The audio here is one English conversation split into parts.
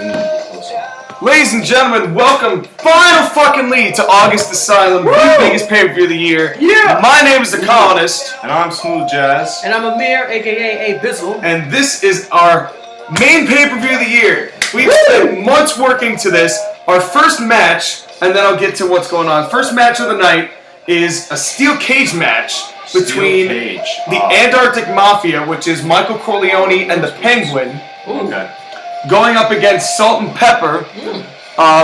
Ladies and gentlemen, welcome finally to August Asylum, the biggest pay-per-view of the year. Yeah! My name is The Colonist. And I'm Smooth Jazz. And I'm Amir, aka A-Bizzle. And this is our main pay-per-view of the year. We've spent months working to this. Our first match, and then I'll get to what's going on. First match of the night is a steel cage match between the Antarctic Mafia, which is Michael Corleone and the Penguin. Okay. Going up against Salt and Pepper,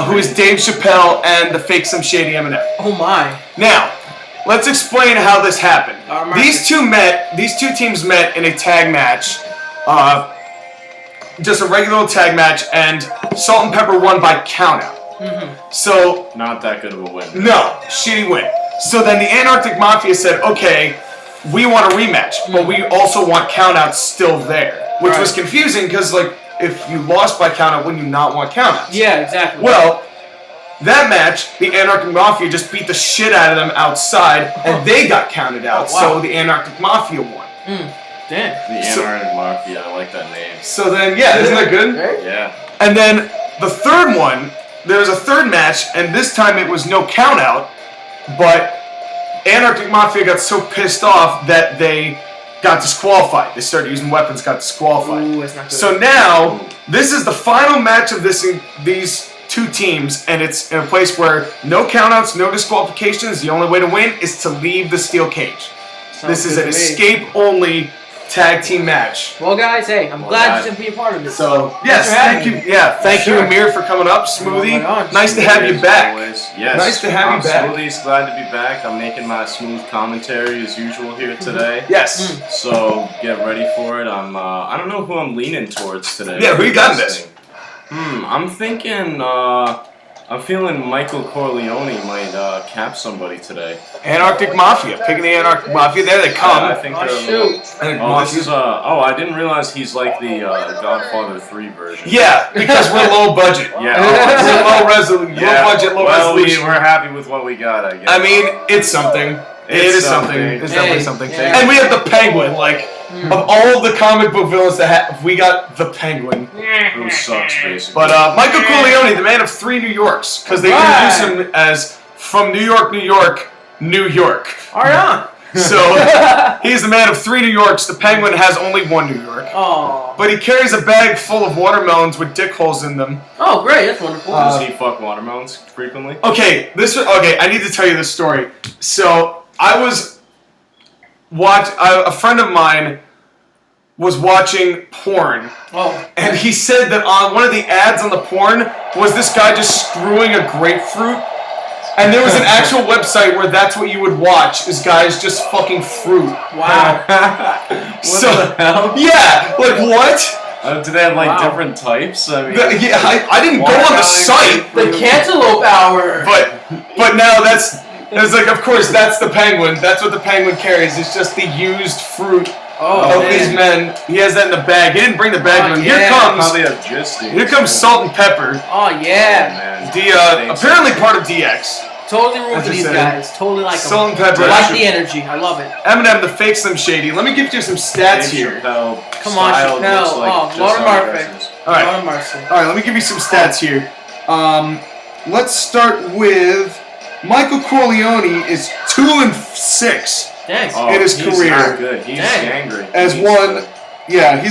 who is Dave Chappelle and the fake Some Shady Eminem. Oh my. Now, let's explain how this happened. These two teams met in a tag match, just a regular tag match, and Salt and Pepper won by countout. So, not that good of a win. No, shitty win. So then the Antarctic Mafia said, okay, we want a rematch, but we also want countouts still there. Which was confusing because, like, if you lost by countout, wouldn't you not want countouts? Yeah, exactly. Well, that match, the Antarctic Mafia just beat the shit out of them outside, and they got counted out, so the Antarctic Mafia won. Damn. The Antarctic Mafia, I like that name. So then, yeah, isn't that good? Yeah. And then the third one, there was a third match, and this time it was no countout, but Antarctic Mafia got so pissed off that they got disqualified. They started using weapons, got disqualified. Ooh, that's not good. So now, this is the final match of these two teams, and it's in a place where no countouts, no disqualifications. The only way to win is to leave the steel cage. This is an escape-only tag team match. Well, guys, hey, I'm glad you to be a part of this. So, yes, thank you. Yeah, thank you, Amir, for coming up. Smoothie, nice to have you back. Yes, nice to have you back. Smoothie's glad to be back. I'm making my smooth commentary as usual here today. Yes. So get ready for it. I don't know who I'm leaning towards today. Yeah, who you got in this? I'm thinking. I'm feeling Michael Corleone might cap somebody today. Antarctic Mafia. Picking the Antarctic Mafia. There they come. I think this is I didn't realize he's like the Godfather 3 version. Yeah, because we're low budget. Yeah. We're low budget, low resolution. We're happy with what we got, I guess. I mean, it's something. It's something. It's definitely something. Yeah. And we have the Penguin, like, of all the comic book villains that have, we got the Penguin. Who sucks, basically. But Michael Corleone, the man of 3 New Yorks, because they introduce him as from New York, New York, New York. Alright. So, he's the man of 3 New Yorks. The Penguin has only 1 New York. Oh. But he carries a bag full of watermelons with dick holes in them. Oh, great. That's wonderful. Does he fuck watermelons frequently? Okay, I need to tell you this story. So, a friend of mine was watching porn. Oh. And he said that on one of the ads on the porn was this guy just screwing a grapefruit. And there was an actual website where that's what you would watch, is guys just fucking fruit. Wow. What the hell? Yeah, like what? Do they have like different types? I mean, I didn't go on the site. The cantaloupe hour. But now it's like, of course, that's the Penguin. That's what the Penguin carries. It's just the used fruit of these men. He has that in the bag. He didn't bring the bag with him. Here comes Salt and Pepper. Oh yeah. Apparently part of DX. Totally room for these guys. Totally like them. Salt and Pepper. I like the energy. I love it. Eminem, the fake Slim Shady. Let me give you some stats here. Come on, Chappelle. Lord of Mercy. All right, let me give you some stats here. Let's start with Michael Corleone is 2-6 in his career. Not good. He's angry. He's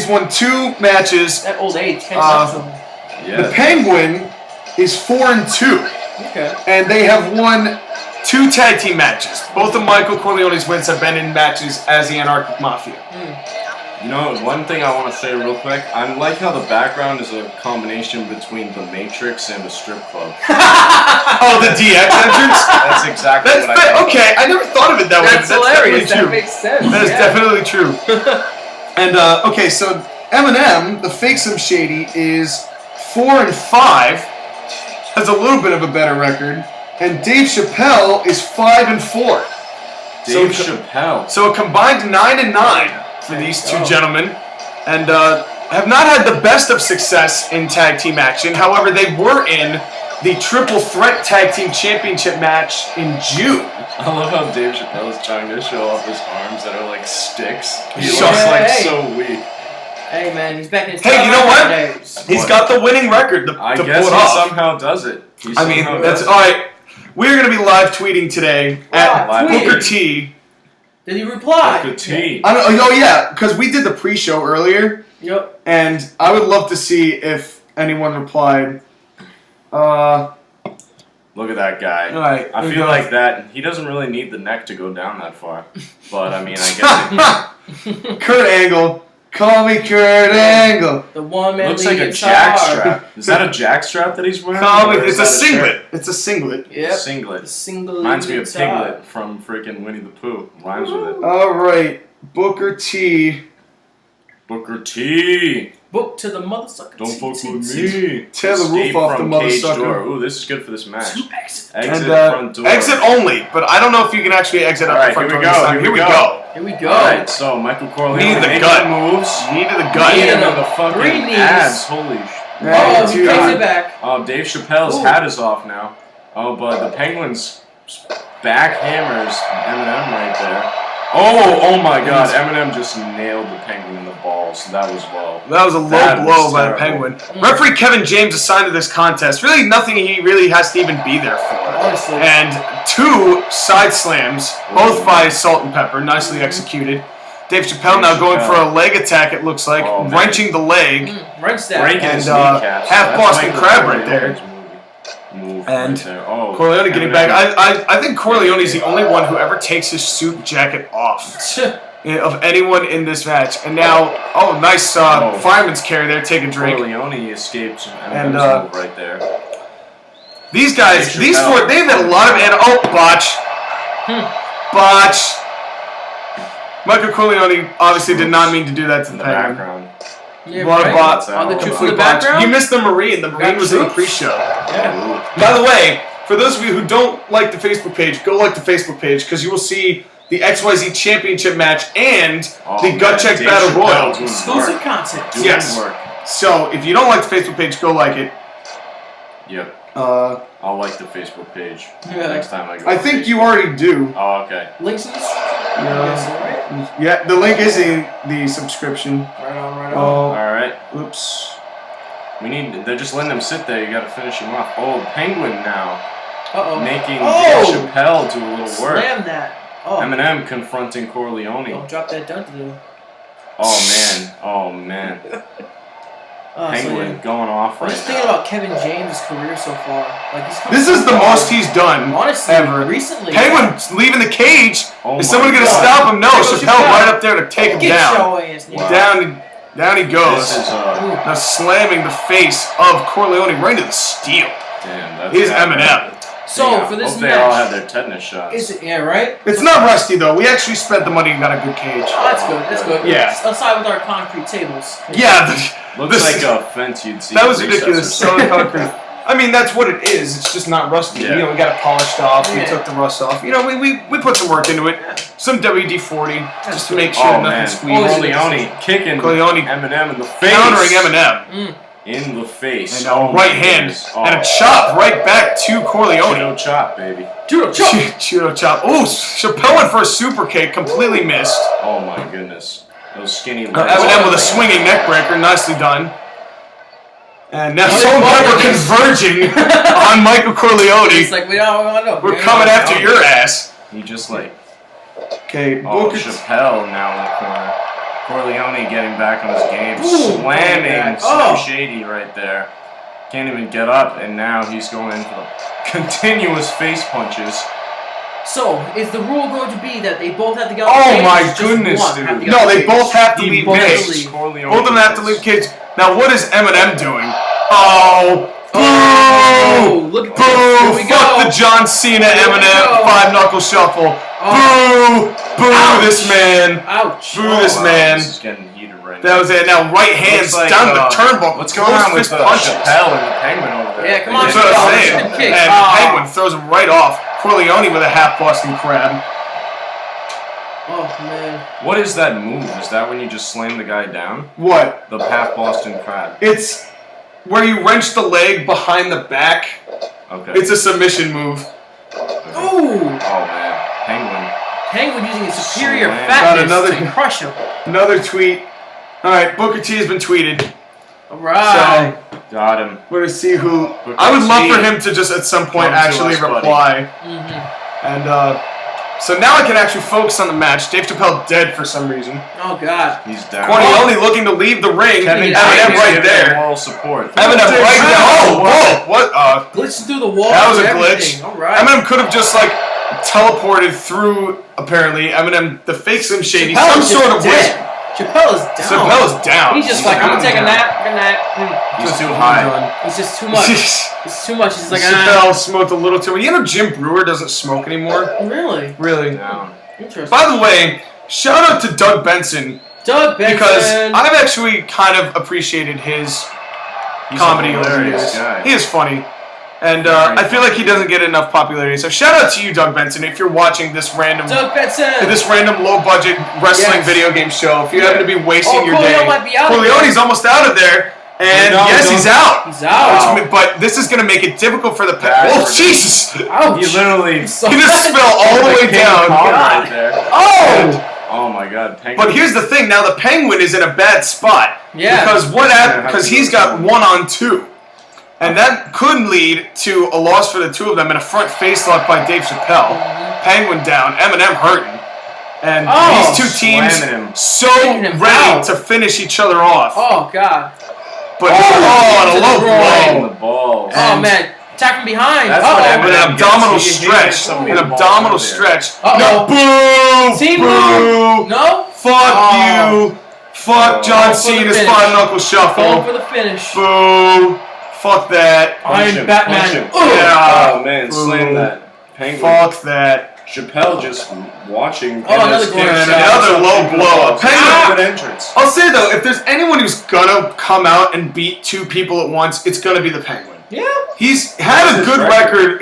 won 2 matches. That old age. The Penguin is 4-2. Okay. And they have won 2 tag team matches. Both of Michael Corleone's wins have been in matches as the Antarctic Mafia. You know, one thing I want to say real quick, I like how the background is a combination between The Matrix and a strip club. Oh, the DX entrance? That's exactly what I mean. Okay, I never thought of it that way. That's hilarious. That makes sense. That is definitely true. And, okay, so Eminem, the fake Some Shady, is 4-5, has a little bit of a better record, and Dave Chappelle is 5-4. Dave Chappelle. So a combined 9-9 for these two gentlemen, and have not had the best of success in tag team action. However, they were in the Triple Threat Tag Team Championship match in June. I love how Dave Chappelle is trying to show off his arms that are like sticks. He looks like so weak. Hey man, he's back in his Hey, you know what? days. He's got the winning record I to guess pull it he off. somehow does it. I mean, that's all right. We're gonna be live tweeting today at Live Booker tweeting. T. Did he reply? Booker T. I don't. Oh yeah, because we did the pre-show earlier. Yep. And I would love to see if anyone replied. Look at that guy. All right, I here feel we go. like that. He doesn't really need the neck to go down that far. But I mean, I guess Kurt Angle. Call me Kurt Angle. The one man it looks like a guitar. jack strap. Is that a jack strap that he's wearing? Call me. Or is It's a that singlet. shirt? It's a singlet. Yep. Singlet. Single Reminds me of guitar. Piglet from freaking Winnie the Pooh. Rhymes with it. All right, Booker T. Booker T. Book to the mother sucker. Don't fuck with me. Tear the roof Escape off the from mother cage sucker. door. Ooh, this is good for this match. Two exits. Exit And front door. exit only, but I don't know if you can actually exit out All the right, front here door we this go, time. here we go. go. Here we go. Alright, so Michael Corleone Knee to the making gut. moves. Knee to the Knee gut. to And the- then the fucking 3 knees. abs. Holy sh... Oh, he Dude, takes it back. Oh, Dave Chappelle's Ooh. hat is off now. Oh, but the Penguins backhammers Eminem right there. Oh my God! Eminem just nailed the Penguin in the balls. That was low. That was a low That was blow by the terrible. Penguin. Referee Kevin James assigned to this contest. Really nothing he really has to even be there for. Honestly. And 2 side slams, both by Salt and Pepper, nicely executed. Dave Chappelle now going for a leg attack, it looks like, Oh, man. wrenching the leg. Wrench that. Breaking And, his kneecaps. half That's Boston Michael Crab right there. Corleone's move And right there. Oh, Corleone getting Eminem. back. I think Corleone's the only one who ever takes his suit jacket off of anyone in this match. And now, oh, nice fireman's carry there, take a drink. Corleone escaped And, Eminem's move right there. These guys, Dave these Chappelle. 4, they've had a lot of botch. Botch. Michael Corleone obviously did not mean to do that to In the the Penguin. background. Yeah, What a right. bot. On the troops in Complete the botch. background? You missed the Marine. The Marine was in the pre-show. Yeah. By the way, for those of you who don't like the Facebook page, go like the Facebook page because you will see the XYZ Championship match and the man, Gut Check Dave Battle Chappelle Royal. doing Exclusive work. content. Doing Yes. work. So if you don't like the Facebook page, go like it. Yep. I I'll like the Facebook page Yeah. next time I go. to think Facebook. you already do. Oh, okay. Links in the description. Right? Yeah, the link is in the subscription. Right on, right on. All Oh, right. oops. They're just letting him sit there. You got to finish him off. Oh, Penguin now Uh-oh. making Oh! Dave Chappelle do a little work. Slam that. Oh. Eminem confronting Corleone. Don't drop that dunk to the... Oh man. Oh man. Oh, Penguin going off I'm right just thinking now. about Kevin James' career so far. Like he's come This so is the far. most he's done Honestly, ever. recently. Penguin's leaving the cage. Oh Is someone my going to God. stop him? No, There goes Chappelle Chappelle. right up there to take him Get down. your ass, nigga. Wow. Down he goes. This is Now slamming the face of Corleone right into the steel. damn. That's Here's bad. Eminem. So Yeah, for this hope they all match, had their tetanus shots. is it right? It's not rusty though. We actually spent the money and got a good cage. Oh, that's good. That's good. Yeah. Aside with our concrete tables. Yeah, Looks this- like a fence you'd see. that at was recess ridiculous. or something. Solid concrete. I mean, that's what it is. It's just not rusty. Yeah. You know, we got it polished off. We Yeah. took the rust off. You know, we put some work into it. Some WD-40 just to make sure Oh nothing man, squeezes. Corleone kicking Corleone Eminem in the face. Countering Eminem. In the face. And a Oh, right my hand goodness. Oh. and a chop right back to Corleone. Judo chop, baby. Judo chop. Judo chop. Oh, Chappelle went for a super kick, completely missed. Oh my goodness. Those skinny legs. Eminem with a swinging neck breaker, nicely done. And now Oh, Salt and yeah. Pepper converging on Michael Corleone. It's like we don't want to know. We're coming after your ass. He just like, Okay, oh, Booker. Chappelle now in the corner. Corleone getting back on his game. Ooh, Slamming back. Super Oh. Shady right there. Can't even get up, and now he's going in for the continuous face punches. So, is the rule going to be that they both have to get Oh off the my cage, or just goodness, one dude. have to get No, off the they cage? both have to He leave both cage. leave. Corleone Both of them have to does. leave cage. Now, what is Eminem doing? Oh, Oh, boo! look at Boo! this. Here we Fuck go. the John Cena Here we Eminem go. 5-knuckle shuffle. Oh. Boo! Boo Ouch. this man. Ouch. Boo this wow, man. This is getting heated right That now. was it. Now right hands Looks like, down the turnbuckle. What's going Close on with fist the punches. Chappelle and the Penguin over there? Yeah, come on, That's what I'm Oh, saying. shit, kick. And Oh. Penguin throws him right off. Corleone with a half Boston Crab. Oh, man. What is that move? Is that when you just slam the guy down? What? The half Boston Crab. It's where you wrench the leg behind the back. Okay. It's a submission move. Ooh. Oh man, Penguin. Penguin using his superior Slam. fatness Got another- to crush him. Another tweet. All right, Booker T has been tweeted. All right. So Got him. we're gonna see who. Booker I would love T. for him to just at some point Come to actually us, buddy. reply. Mm-hmm. And so now I can actually focus on the match. Dave Chappelle dead for some reason. Oh God. He's down. Corleone looking to leave the ring. Kevin Eminem James right giving there. moral support. Eminem right there. Oh, whoa! What? Glitching through the wall. That was a and glitch. everything. All right. Eminem could have just like teleported through. Apparently, Eminem the fake Slim Shady. Chappelle Some is sort of just wizard. dead. Chappelle is down. Chappelle's down. He's just like, I'm gonna take a nap. Good night. He's too high. It's just too much. It's too much. He's like, Chappelle smoked a little too much. You know, Jim Brewer doesn't smoke anymore. Really? Really. Down. Interesting. By the way, shout out to Doug Benson Doug Benson. because I've actually kind of appreciated his He's comedy a over the hilarious years. guy. He is funny. And I feel like he doesn't get enough popularity. So shout out to you, Doug Benson, if you're watching this random Doug Benson. low-budget wrestling Yes. video game show. If you happen to be wasting your Corleone day. might be out Corleone's almost out of there. And No, yes, he's out. He's out. But this is going to make it difficult for the... That's Oh, ridiculous. Jesus! Ouch. He literally. So He just bad. fell all the way King down. Kong God. right there. Oh! Oh my God. Penguin. But here's the thing. Now the Penguin is in a bad spot. Yeah. Because what Yeah, happened? Because he's got 1-on-2. And that could lead to a loss for the two of them in a front face lock by Dave Chappelle. Penguin down, Eminem hurting. And Oh, these two teams slamming him. so Taking him ready out. to finish each other off. Oh God. But Oh, and a to low the In blow. the balls. Oh man. Attack from behind. That's what With Eminem an abdominal gets. He hit stretch. some An good balls abdominal out there. stretch. Uh-oh. No, boo! Team boo! move. No. Fuck Oh. you! Fuck John for the Cena's finish. five knuckle Going shuffle. for the finish. Boo! Fuck that. Punch Iron him, Batman. punch him. Ugh. Yeah. Oh man, Boo. slam that. Penguin. Fuck that. Chappelle just watching. Oh, another great And shot. another low blow. Penguin. Good entrance. I'll say though, if there's anyone who's gonna come out and beat two people at once, it's gonna be the Penguin. Yeah. He's had What's a his good record? record.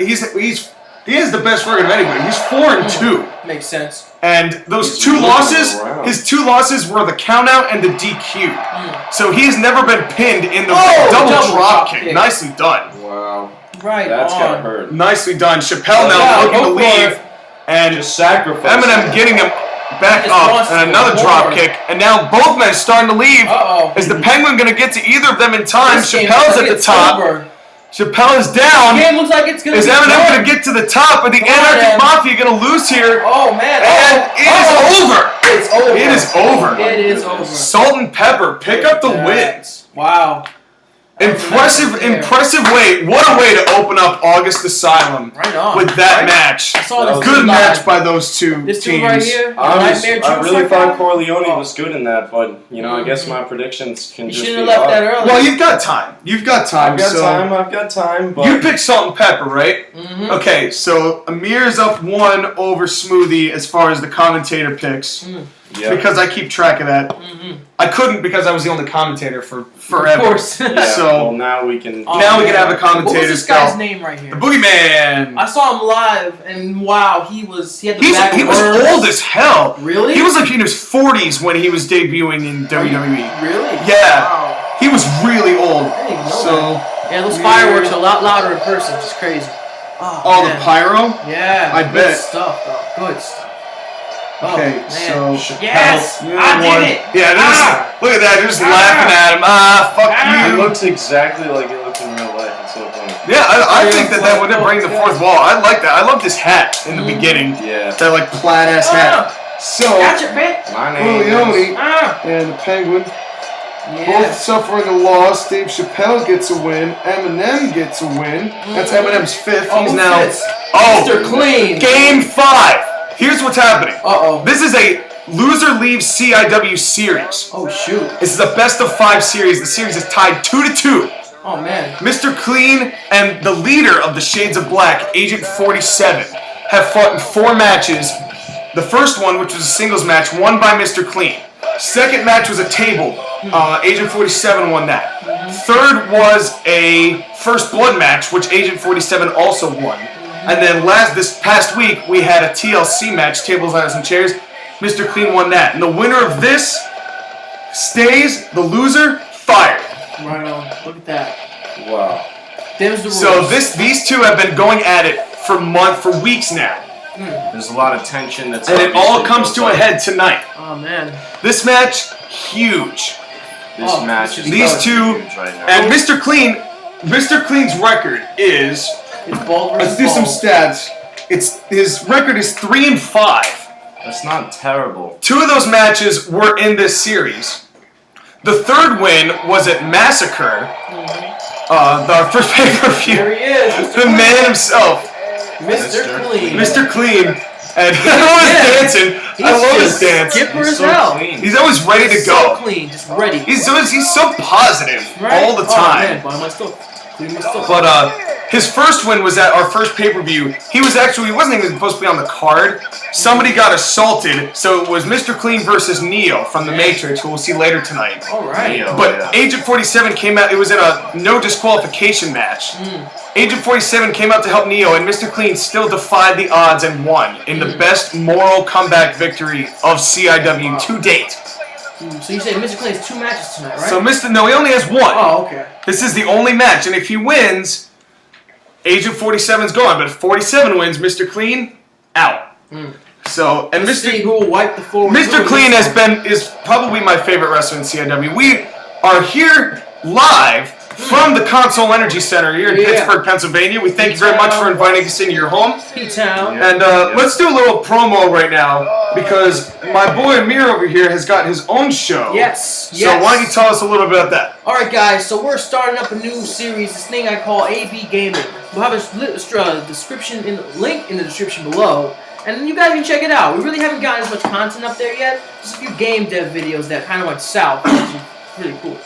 He has the best record of anybody. He's 4-2. Makes sense. And those He's two moving losses, around. his two losses were the countout and the DQ. So he's never been pinned in the Oh, double double drop drop kick. kick. Nicely done. Wow. Right That's on. gotta hurt. Nicely done. Chappelle Oh, now yeah, looking to go for leave. it. And Just sacrifice. Eminem getting him back He just up wants and to another go drop forward. kick. And now both men starting to leave. Uh-oh. Is the Penguin going to get to either of them in time? This game Chappelle's looks at like the it's top. over. Chappelle is This down. game looks like it's gonna Is be Eminem done. going to get to the top? Or the Come on, Anarchic Em. Mafia going to lose here? Oh man. And it is over. It's over. It is over. It is over. Salt and Pepper pick up the Yeah. wins. Wow. Impressive, There. impressive way. What a way to open up August Asylum Right on. with that Right? match. I saw That this was Good dude match live. by those two This teams. dude right here. I Nightmare really Juice thought like Corleone Oh. was good in that, but you know, I guess my predictions can You just shouldn't be have left off. that early. Well, you've got time. You've got time. I've got so time. I've got time. But You picked Salt and Pepper, right? Mm-hmm. Okay, so Amir's up 1 over Smoothie as far as the commentator picks. yeah. Because I keep track of that. Mm-hmm. I couldn't because I was the only commentator for forever. Of course. Yeah, So- well, now we can. Now we can have a What commentator was this guy's spell. name right here? The Boogeyman. I saw him live, and wow, he had the bag of He was words. old as hell. Really? He was like in his 40s when he was debuting in WWE. Really? Yeah. Wow. He was really old. I didn't even know So, Yeah, those fireworks are a lot louder in person. It's crazy. Oh, all man. the pyro. Yeah. I good bet. stuff, though. Good stuff. Oh, Okay, man. so Yes! Chappelle, I won. did it! Yeah, they're just, Ah! look at that. They're just Ah! laughing at him. Fuck He you. looks exactly like he looked in real life. It's so funny. Yeah, I think that would bring the Yeah. fourth wall. I like that. I love this hat in the beginning. Yeah. That like plaid ass hat. So Gotcha, bitch! My name is. Corleone Ah! and the Penguin Yeah. both suffering a loss. Dave Chappelle gets a win. Eminem gets a win. That's Eminem's fifth. Oh, He's who now fits? oh Mr. Clean. Game 5. Here's what's happening. Uh-oh. This is a loser leaves CIW series. Oh, shoot. This is a best of 5 series. The series is tied 2-2. Oh, man. Mr. Clean and the leader of the Shades of Black, Agent 47, have fought in 4 matches. The first one, which was a singles match, won by Mr. Clean. Second match was a table. Agent 47 won that. Third was a first blood match, which Agent 47 also won. And then this past week, we had a TLC match, tables, ladders, and chairs. Mr. Clean won that. And the winner of this stays, the loser, fired. Right on. Look at that. Wow. There's the rules. So these two have been going at it for weeks now. There's a lot of tension that's. And it all obviously comes built to a up. head tonight. Oh, man. This match, huge. This match is These two, huge right now. and Mr. Clean's record is. It's ball Let's versus do some ball. stats. His record is 3-5. That's not terrible. 2 of those matches were in this series. The third win was at Massacre, our first pay-per-view. Here he is, The man himself, Mr. Clean. Mr. Clean, and he's always dancing. I love his dance. Skipper He's as so hell. clean. He's always ready to So go. clean, just ready. He's so positive Right? all the Oh, time. man, but am I still clean? Am I still But his first win was at our first pay-per-view. He wasn't even supposed to be on the card. Somebody got assaulted, so it was Mr. Clean versus Neo from The Matrix, who we'll see later tonight. all right. Neo. But yeah. Agent 47 came out. It was in a no disqualification match. Agent 47 came out to help Neo, and Mr. Clean still defied the odds and won in the best moral comeback victory of CIW to date. So you say Mr. Clean has 2 matches tonight, right? So he only has 1. Oh, okay. This is the only match, and if he wins, Agent 47's gone. But if 47 wins, Mr. Clean out. So and Let's see Mr. who will wipe the floor. Mr. Clean is probably my favorite wrestler in CIW. We are here live from the Console Energy Center here in Pittsburgh, Pennsylvania. We thank you very much for inviting us into your home. P-Town. And let's do a little promo right now because my boy Amir over here has got his own show. Yes. So why don't you tell us a little bit about that? Alright guys, so we're starting up a new series, this thing I call AB Gaming. We'll have a description link in the description below, and you guys can check it out. We really haven't gotten as much content up there yet, just a few game dev videos that kind of went south, which is really cool.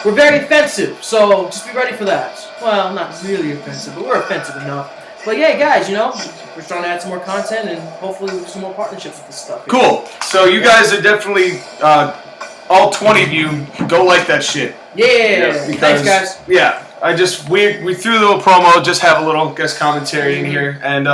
We're very offensive, so just be ready for that. Well, not really offensive, but we're offensive enough. But yeah, guys, we're trying to add some more content, and hopefully we'll do some more partnerships with this stuff. Cool. So you guys are definitely, all 20 of you, go like that shit. Yeah. Thanks, guys. Yeah, we threw a little promo, just have a little guest commentary in here, and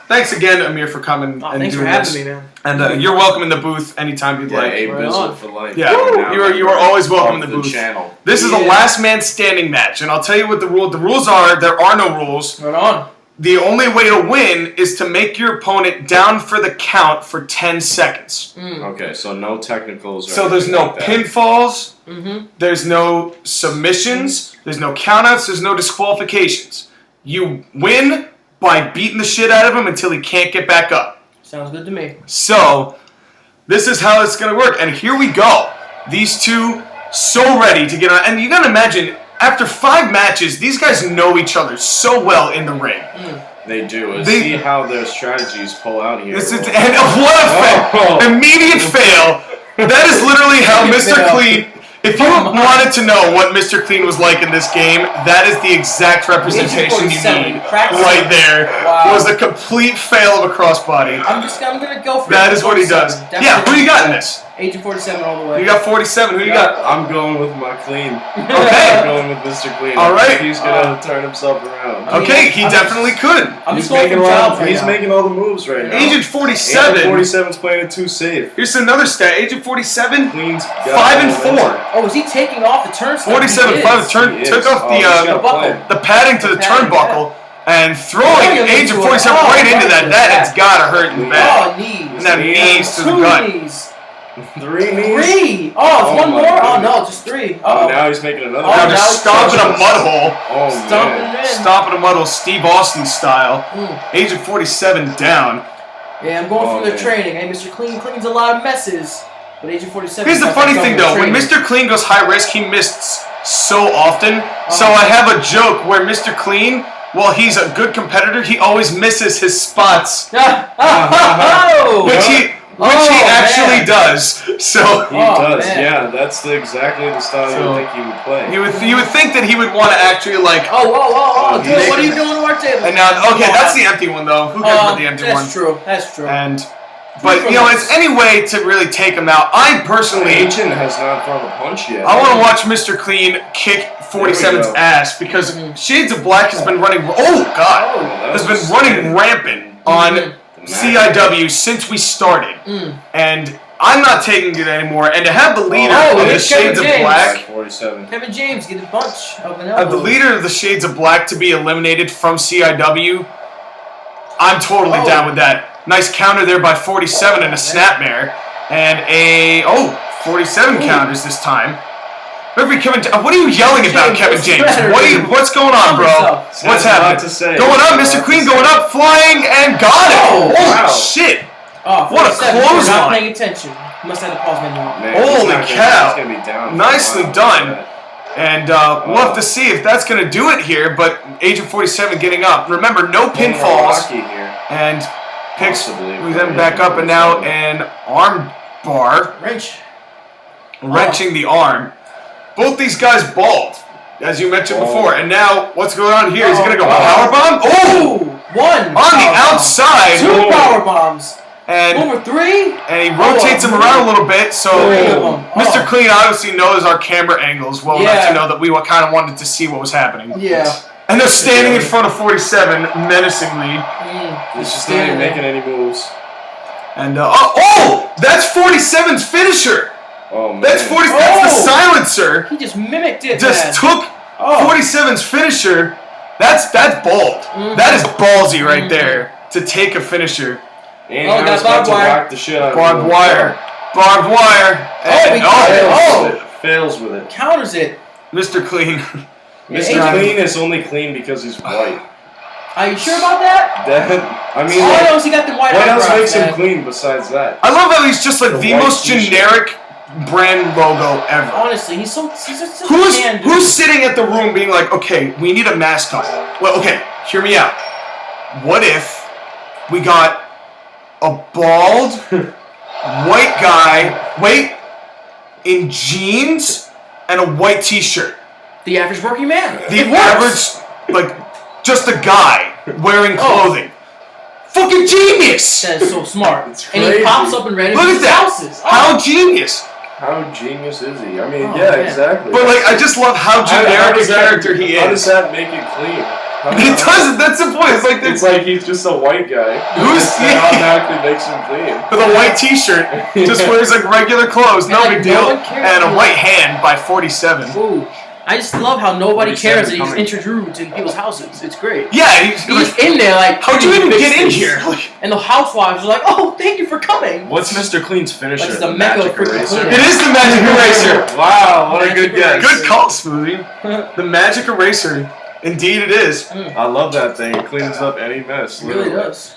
thanks again, Amir, for coming and Thanks doing for having this. me, man. And you're welcome in the booth anytime you'd like. A Right Bizzle on. for life. Yeah, you are always welcome in the booth. Channel. This is a last man standing match, and I'll tell you what the rules are. There are no rules. Right on. The only way to win is to make your opponent down for the count for 10 seconds. Okay, so no technicals. Or So there's anything no like that. pinfalls, there's no submissions, there's no countouts, there's no disqualifications. You win by beating the shit out of him until he can't get back up. Sounds good to me. So, this is how it's going to work. And here we go. These two so ready to get on. And you got to imagine, after 5 matches, these guys know each other so well in the ring. They do. Let's see how their strategies pull out here. And what a fail. Immediate fail. That is literally how Mr. Clean... If you wanted to know what Mr. Clean was like in this game, that is the exact representation you need. Right there. Was a complete fail of a crossbody. I'm gonna go for That is what he does. Yeah, who you got in this? Agent 47 all the way. You got 47. Who you got? I'm going with my Clean. Okay. I'm going with Mr. Clean. All right. He's gonna turn himself around. Okay, he definitely could. I'm just going for jobs right He's now. making all the moves right now. Agent 47. Agent 47's playing it too safe. Here's another stat. Agent 47. Clean's 5 and 4. Oh, is he taking off the turnstile? 47 5 took off the padding to the turnbuckle and throwing Agent 47 right into that. That has gotta hurt in the back. Oh, knees. And that knees to the 2 gut. knees. 3 knees. 3. Oh, it's one my more. Oh goodness. no, just 3. Oh, now he's making another Now one. just stomping a mud hole. Oh, Stomping man. it in. Stomping a mud hole, Steve Austin style. Agent 47 down. Yeah, I'm going Oh, for the man. training. Hey, Mr. Clean cleans a lot of messes. But Agent 47. Here's the funny thing though, when Mr. Clean goes high risk, he missed so often. So I have a joke where Mr. Clean, while he's a good competitor, he always misses his spots, which he actually does. So He does, man. yeah. That's exactly the style you would think he would play. you would think that he would want to actually like. Oh, dude, what are you doing to our table? And now, okay, that's the empty one though. Who cares about the empty one? That's true. And, but you know, it's any way to really take him out. I personally, Agent has not thrown a punch yet. I want to watch Mr. Clean kick 47's go. ass because Shades of Black has been running. Oh God, has been running rampant on CIW since we started, and I'm not taking it anymore. And to have the leader of the it's Shades of Kevin Black, 47. Kevin James get a bunch of an the leader of the Shades of Black to be eliminated from CIW, I'm totally down with that. Nice counter there by 47 and a snapmare, and a 47 counters this time. Referee Kevin, what are you yelling about, Kevin James? What's going on, bro? What's happening? Going up, Mr. Clean going up, flying, and got it. Holy shit! Oh, what a clothesline! Not paying attention. He must have the pause menu on. Holy cow! Nicely done. And we'll have to see if that's going to do it here. But Agent 47 getting up. Remember, no pinfalls. And picks them back up, and now an arm bar. Wrenching the arm. Both these guys bald, as you mentioned before. And now, what's going on here? He's going to go powerbomb. Oh! One! On the outside. 2 power bombs. And over 3? And he rotates him around a little bit, so Mr. Clean obviously knows our camera angles well enough to know that we kind of wanted to see what was happening. Yeah. And they're standing in front of 47 menacingly. He's just not even making any moves. And, that's 47's finisher! Oh, man. That's the silencer. He just mimicked it, took 47's finisher. That's bald. That is ballsy right there, to take a finisher. And I was about to whack the shit out of Barbed wire. Barbed wire. And fails with it. Counters it. Mr. Clean. Mr. Clean is only clean because he's white. Are you sure about that? I mean, all I know is he got the white eyebrows. What else makes him clean besides that? I love how he's just like the most generic brand logo ever. Honestly, he's so who's sitting at the room being like, okay, we need a mascot. Well, okay, hear me out. What if we got a bald white guy, in jeans and a white t-shirt? The average working man. The average, just a guy wearing clothing. Fucking genius! That is so smart. It's and he pops up in random houses. How genius! How genius is he? I mean, exactly. But I just love how generic a character he is. How does that make it clean? It doesn't. That's the point. It's like he's just a white guy. That automatically makes him clean. With a white T-shirt, just wears regular clothes, no big deal, and a white hand by 47. Ooh. I just love how nobody cares that he's introduced in people's houses. It's great. Yeah, he's in there how'd you even get in here? And the housewives are like, "Oh, thank you for coming." What's Mr. Clean's finisher? It's the magic eraser. It is the magic eraser. Wow, what a good guess. Good call, Smoothie. The magic eraser. Indeed, it is. I love that thing. It cleans up any mess. It really does.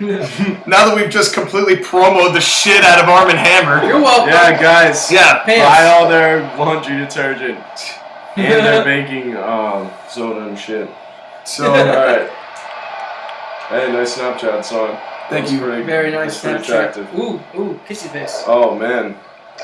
Now that we've just completely promoted the shit out of Arm & Hammer. You're welcome. Yeah, guys. Yeah. Buy all their laundry detergent and their baking soda and shit. So, alright. Hey, nice Snapchat song. Thank you. Very nice Snapchat. Attractive. Ooh, kissy face. Oh, man.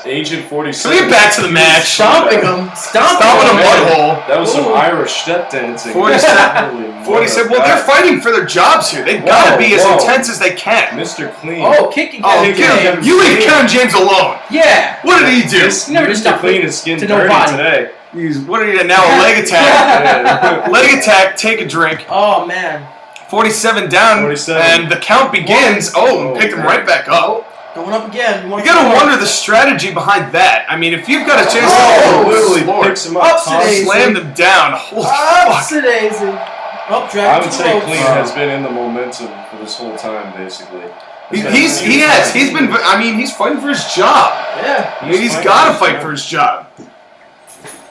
Agent 47. So we get back to the match. Stomping him. Stomping a butthole. That was some Irish step dancing. 47. Well, they're fighting for their jobs here. They've got to be as intense as they can. Mr. Clean. Oh, kicking Kevin James. You leave Kevin James alone. Yeah. What did he do? Mr. Clean is skin dirty today. What did he do now? A leg attack. Leg attack. Take a drink. Oh, man. 47 down. 47. And the count begins. And picked him right back up. Going up again. You gotta wonder the strategy behind that. I mean, if you've got a chance to literally picks him up, slam them down. Holy fuck. I would say Clean has been in the momentum for this whole time, basically. He has. He's been. I mean, he's fighting for his job. Yeah. He's got to fight for his job.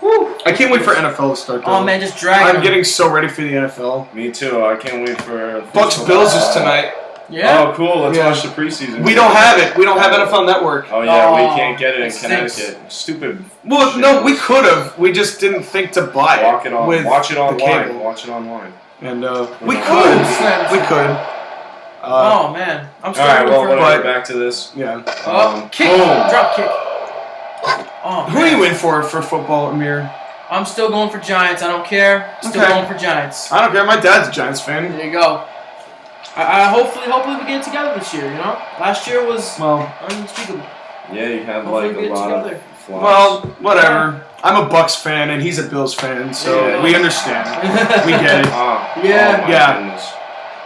Woo. I can't wait for NFL to start. Though. Oh man, just drag. I'm getting so ready for the NFL. Me too. I can't wait for Bucks Bills is tonight. Yeah. Oh, cool. Let's watch the preseason. We don't have it. We don't have NFL Network. Oh, yeah. We can't get it in Connecticut. Stupid. Well, no, we could have. We just didn't think to buy it. Watch it online. Watch it online. And we could. We could. Oh, man. I'm sorry. Alright, well, whatever. Back to this. Yeah. Kick. Drop kick. Oh, who are you in for football, Amir? I'm still going for Giants. I don't care. Still going for Giants. I don't care. My dad's a Giants fan. There you go. I hopefully we get it together this year. You know, last year was unspeakable. Yeah, you have like a lot of flaws. Well, whatever. I'm a Bucks fan and he's a Bills fan, so we understand. We get it. Goodness.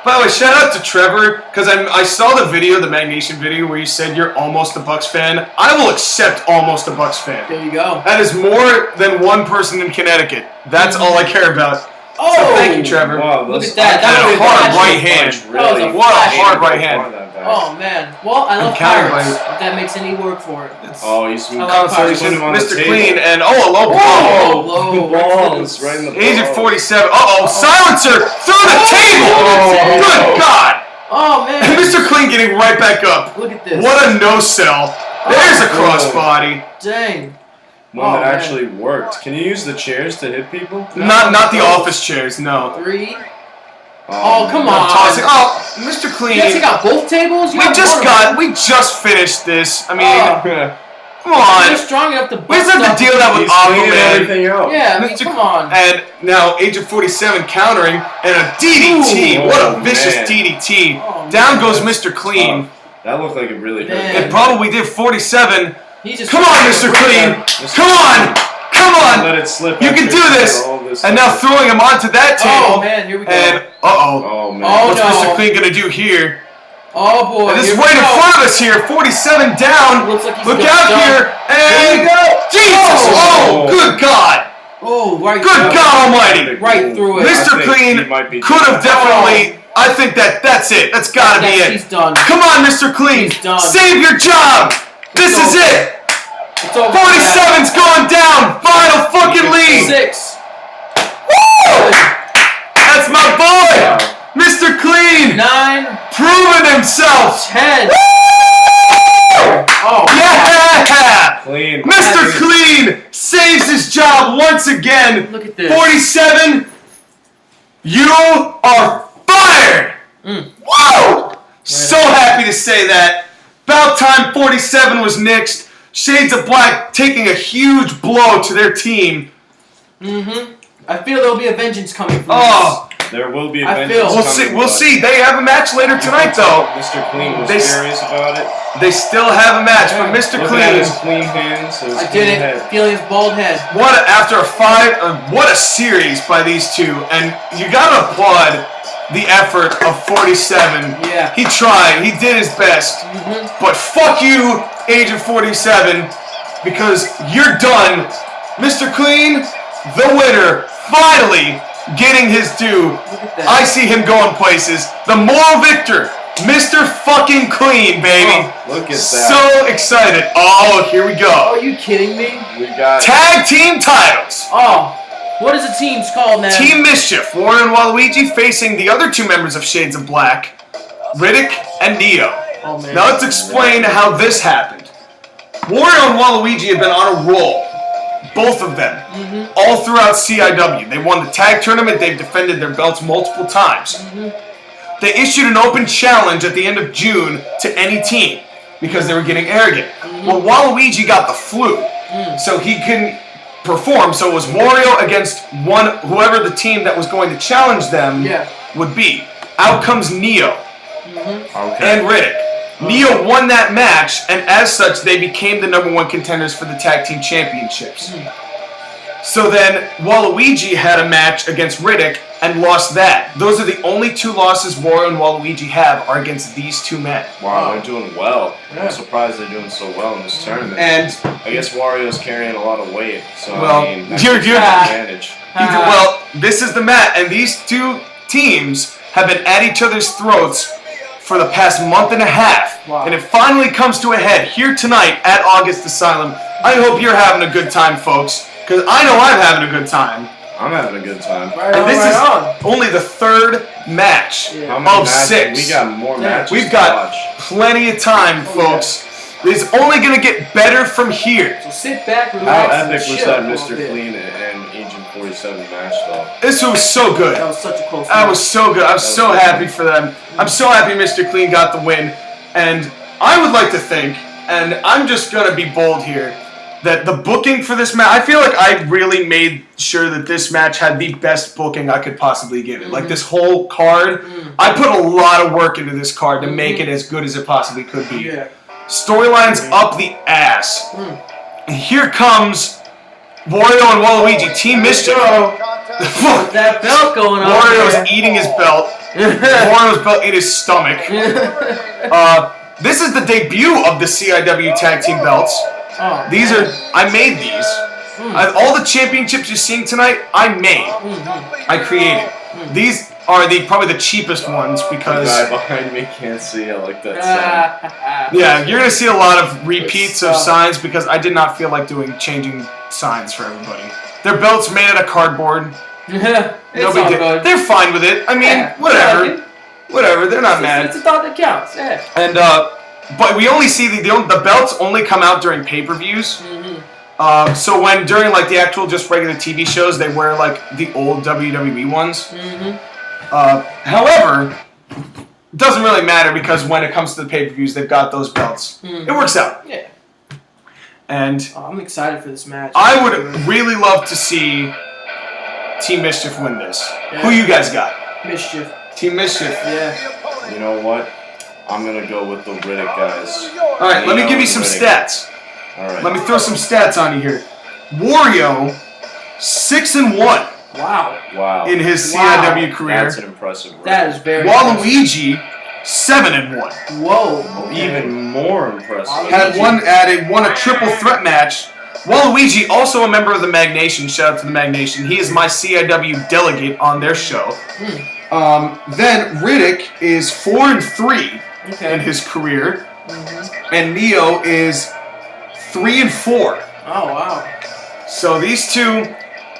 By the way, shout out to Trevor because I saw the video, the Magnation video, where you said you're almost a Bucks fan. I will accept almost a Bucks fan. There you go. That is more than one person in Connecticut. That's all I care about. Oh! So thank you, Trevor. Wow, Look this- at that. That was a hard right hand. That was a What a flash. hard right hand. Oh man. Well, I love countered pirates. by- If that makes any work for it. Oh, he's I like Congratulations, putting him on the Mr. table. Clean, and a low blow. Oh, low. balls right in the Age of balls. 47. Silencer through the table. Oh. Good God. Oh man. And Mr. Clean getting right back up. Look at this. What a no-sell. There's a crossbody. Dang. One that man. actually worked. Can you use the chairs to hit people? Not the office chairs, no. 3. Oh, come I'm on. tossing. Oh, Mr. Clean. You guys take out both tables? You We have one. just finished this. I mean, Oh. come on. You're strong enough to We just have to deal that with He's cleaning Aquaman. everything out. Yeah, I mean, Mr. come on. And now Age of 47 countering and a DDT. Ooh. What a Oh, vicious man. DDT. Oh, Down man. goes Mr. Clean. That looked like it really hurt. Man. It probably did 47. He's just Come on, Mr. Clean. Come on. Come Let on. it slip. You can after do this. all this And now stuff. throwing him onto that table. Oh man, here we go. And uh-oh. Oh man. Oh, What's no. Mr. Clean gonna do here? Oh boy. And this is here right we in go. front of us here. 47 down. Looks like he's Look gonna out jump. here. Here we And go. Jesus. Oh. Oh, good God. Oh, right. Good through. God Almighty. Right through it. I Mr. think Clean he might be could have done. definitely. I think that's it. That's gotta be He's it. done. Come on, Mr. Clean. He's done. Save your job. This is over. it. It's over. 47's going down. Final fucking lead. 6. Woo! That's my boy, Wow. Mr. Clean, 9. proving himself. 10. Woo! Oh. Yeah! Clean. Mr. Clean saves his job once again. Look at this. 47, you are fired! Woo! So happy to say that. About time 47 was nixed. Shades of Black taking a huge blow to their team. I feel there'll be a vengeance coming from Oh, There will be I vengeance feel- we'll coming, see. We'll but see. They have a match later tonight, though. Mr. Clean was They- furious about it. They still have a match, but Mr. Looking at Clean. his clean hands, his I clean did it. head. Feeling his bald head. What a series by these two, and you gotta applaud the effort of 47. Yeah. He tried, he did his best, but fuck you, Age of 47, because you're done. Mr. Clean, the winner, finally getting his due. Look at that. I see him going places. The moral victor, Mr. fucking Clean, baby. Look at that. So excited. Oh, here we go. Are you kidding me? We got Tag team titles. Oh. What is the team's called, man? Team Mischief, Warren and Waluigi facing the other two members of Shades of Black, Riddick and Neo. Oh, man. Now let's explain how this happened. Wario and Waluigi have been on a roll. Both of them. All throughout CIW. They won the tag tournament. They've defended their belts multiple times. They issued an open challenge at the end of June to any team because they were getting arrogant. Well, Waluigi got the flu, so he couldn't perform. So it was Wario against whoever the team that was going to challenge them would be. Out comes Neo okay. and Riddick. Neo won that match, and as such, they became the #1 contenders for the tag team championships. So then, Waluigi had a match against Riddick and lost that. Those are the only two losses Wario and Waluigi have are against these two men. Wow, they're doing well. Yeah. I'm surprised they're doing so well in this tournament. And I guess Wario's carrying a lot of weight, so Well, I mean, that's you're- an you're- advantage. well, this is the match, and these two teams have been at each other's throats for the past month and a half. Wow. And it finally comes to a head here tonight at August Asylum. I hope you're having a good time, folks, because I know I'm having a good time. I'm having a good time. Right And on, this right is on. only the third match Yeah. How many of matches? 6. We got more matches We've to got watch. plenty of time, folks. It's only going to get better from here. So sit back, How relax, and epic was chill that a little Mr. bit. Clean and Agent 47 match, though? This was so good. That was such a close That match. was so good. I'm so happy for them. I'm so happy Mr. Clean got the win. And I would like to think, and I'm just going to be bold here, that the booking for this match, I feel like I really made sure that this match had the best booking I could possibly give it. Like this whole card, I put a lot of work into this card to make it as good as it possibly could be. Yeah. Storylines up the ass. And here comes Wario and Waluigi, Team Mischief. That belt going on. Wario's eating his belt. Wario's belt in his stomach. This is the debut of the CIW tag team belts. Oh, These are, I made these. All the championships you're seeing tonight, I made. I created. These are probably the cheapest ones because... The guy behind me can't see. I like that sign. Yeah, you're going to see a lot of repeats of signs because I did not feel like changing signs for everybody. Their belts made out of cardboard. Nobody did. They're fine with it. I mean, whatever. Whatever. They're not mad. It's a thought that counts. Yeah. And but we only see the belts only come out during pay-per-views. So when during like the actual just regular TV shows, they wear like the old WWE ones. However, it doesn't really matter because when it comes to the pay-per-views, they've got those belts. It works out. Yeah. And I'm excited for this match. I would really love to see Team Mischief win this. Yeah. Who you guys got? Mischief. Team Mischief. Yeah. You know what? I'm gonna go with the Riddick guys. All right, let me give you some stats. All right. Let me throw some stats on you here. Wario, 6-1. Wow. In his CIW career. That's an impressive record. That is very Waluigi, 7-1. Whoa. Okay. Even more impressive. Won a triple threat match. Waluigi, also a member of the Mag Nation. Shout out to the Mag Nation. He is my CIW delegate on their show. Then Riddick is 4-3 in his career, and Neo is 3-4. Oh wow! So these two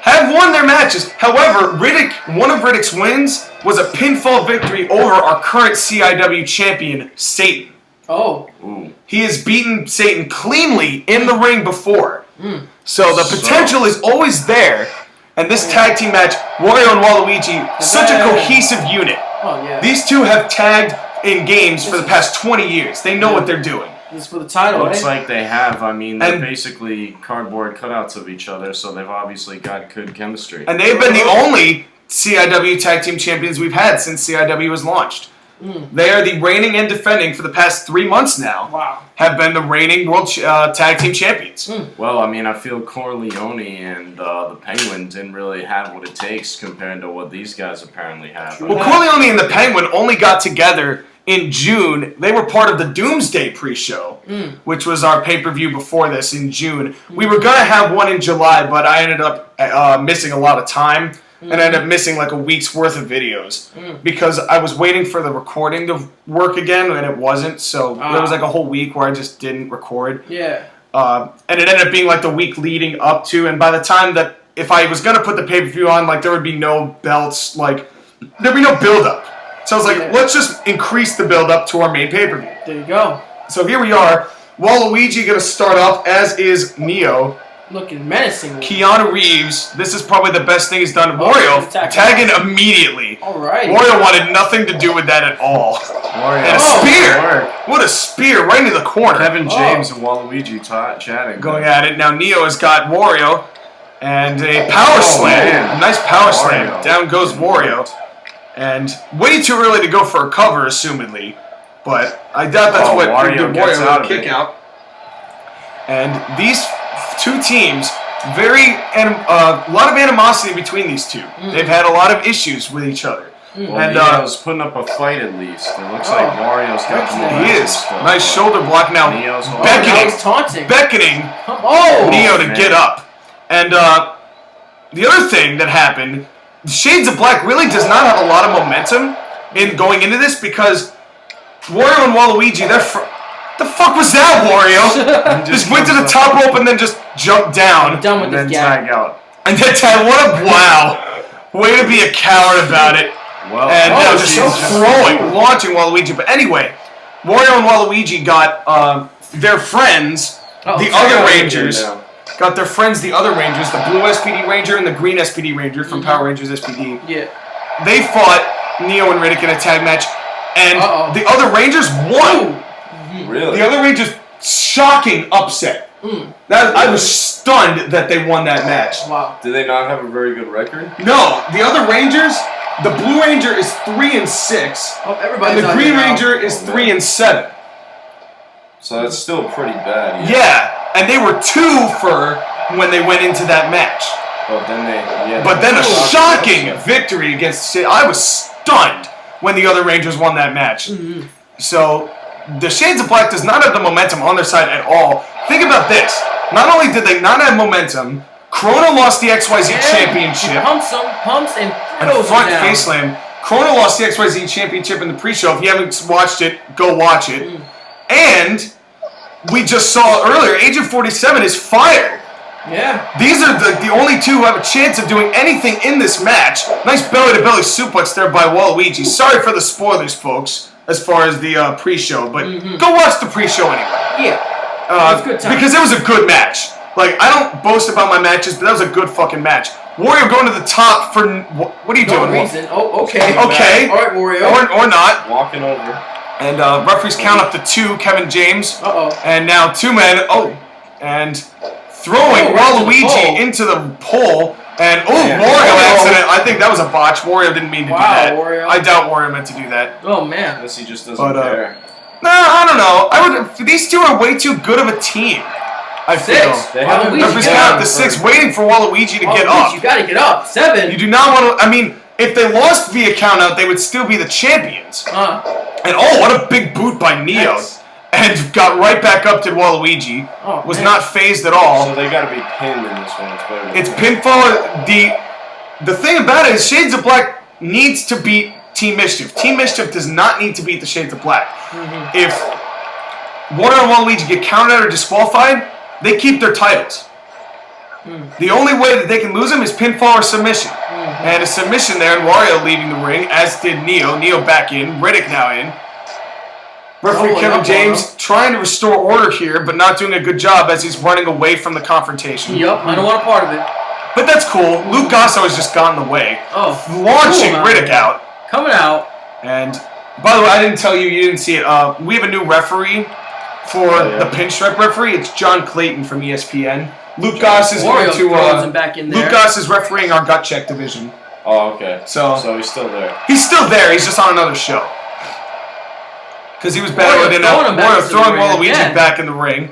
have won their matches. However, one of Riddick's wins was a pinfall victory over our current CIW champion, Satan. Oh. Ooh. He has beaten Satan cleanly in the ring before. So the potential is always there. And this tag team match, Wario and Waluigi, such a cohesive unit. Oh, yeah. These two have tagged in games for the past 20 years. They know what they're doing. This is for the title, Looks like they have. I mean, they're And- basically cardboard cutouts of each other, so they've obviously got good chemistry. And they've been the only CIW tag team champions we've had since CIW was launched. They are the reigning and defending for the past 3 months now. Wow. Have been the reigning world tag team champions. Well, I mean, I feel Corleone and the Penguin didn't really have what it takes compared to what these guys apparently have. Well, Corleone and the Penguin only got together in June. They were part of the Doomsday pre-show, which was our pay-per-view before this in June. We were going to have one in July, but I ended up missing a lot of time. And I ended up missing like a week's worth of videos because I was waiting for the recording to work again and it wasn't. So there was like a whole week where I just didn't record. Yeah. And it ended up being like the week leading up to. And by the time that if I was going to put the pay-per-view on, like there would be no belts, like there'd be no build-up. So I was like, let's just increase the build-up to our main pay-per-view. There you go. So here we are. Waluigi going to start off, as is Neo. Looking menacing. Keanu Reeves, this is probably the best thing he's done. Wario, tagging immediately. Alright. Wario wanted nothing to do with that at all. Wario. And a spear! What a spear, right into the corner. Kevin James and Waluigi chatting. Going at it. Now Neo has got Wario. And a power slam. Man. A nice power slam. Down goes Wario. And way too early to go for a cover, assumedly. But I doubt that's what Wario gets out of kick it. out. And these two teams, a lot of animosity between these two. They've had a lot of issues with each other. Well, And Neo's putting up a fight at least. It looks like Wario's got the momentum. he is. Still. Nice shoulder block now. Neo's Now he's taunting. Beckoning Neo to get up. And the other thing that happened, Shades of Black really does not have a lot of momentum in going into this because Wario and Waluigi, the fuck was that, Wario? just went to the top rope and then just jumped down. I'm done with And then this guy. tag out. And then tag, wow. Way to be a coward about it. Well, And now just Jesus. launching Waluigi. But anyway, Wario and Waluigi got their friends, the other Rangers. Got their friends, the other Rangers, the blue SPD Ranger and the green SPD Ranger from Power Rangers SPD. Yeah. They fought Neo and Riddick in a tag match, and the other Rangers won. Really? The other Rangers, shocking upset. I was stunned that they won that match. Wow. Do they not have a very good record? No, the other Rangers, the Blue Ranger is 3-6, Oh, everybody's and the on Green here now. Ranger is 3-7. So that's still pretty bad. Yeah, and they were 2 for when they went into that match. But then a shocking victory against. I was stunned when the other Rangers won that match. So the Shades of Black does not have the momentum on their side at all. Think about this. Not only did they not have momentum, Chrono lost the XYZ Yeah, championship. He pumps and And throws him front down. face slam. Chrono lost the XYZ championship in the pre-show. If you haven't watched it, go watch it. And we just saw earlier, Agent 47 is fired. Yeah. These are the only two who have a chance of doing anything in this match. Nice belly-to-belly suplex there by Waluigi. Sorry for the spoilers, folks, as far as the pre-show, but go watch the pre-show anyway. Yeah. It was a good time. Because it was a good match. Like, I don't boast about my matches, but that was a good fucking match. Wario going to the top for... What are you No doing? reason. Oh, okay. Okay. All right, Wario. Or not. Walking over. And referees count up to 2, Kevin James. Uh-oh. And now 2 men. Oh, and throwing right Waluigi into the pole. And, Yeah. Wario accident. I think that was a botch. Wario didn't mean to do that. Wario. I doubt Wario meant to do that. Oh, man. Unless he just doesn't care. No, I don't know. These two are way too good of a team. I feel. They haven't Waluigi Referees down. count up to 6, waiting for Waluigi to get Waluigi, up. You gotta get up. 7. You do not want to... I mean, if they lost via countout, they would still be the champions. And what a big boot by Neo. Nice. And got right back up to Waluigi. Oh, was man. not phased at all. So they gotta be pinned in this one. It's pinfall. The thing about it is Shades of Black needs to beat Team Mischief. Team Mischief does not need to beat the Shades of Black. If Wario and Waluigi get counted out or disqualified, they keep their titles. The only way that they can lose them is pinfall or submission. And a submission there, and Wario leaving the ring, as did Neo. Neo back in, Riddick now in. Referee Kevin James trying to restore order here, but not doing a good job as he's running away from the confrontation. Yup, I don't want a part of it. But that's cool. Luke Gasso has just gotten in the way. Launching Riddick out. Coming out. And, by the way, I didn't tell you, you didn't see it. We have a new referee for the pinstripe referee. It's John Clayton from ESPN. Luke Goss is going to... him back in there. Luke Goss is refereeing our gut check division. Oh, okay. So he's still there. He's still there. He's just on another show. Because he was battling in throwing Waluigi back in the ring.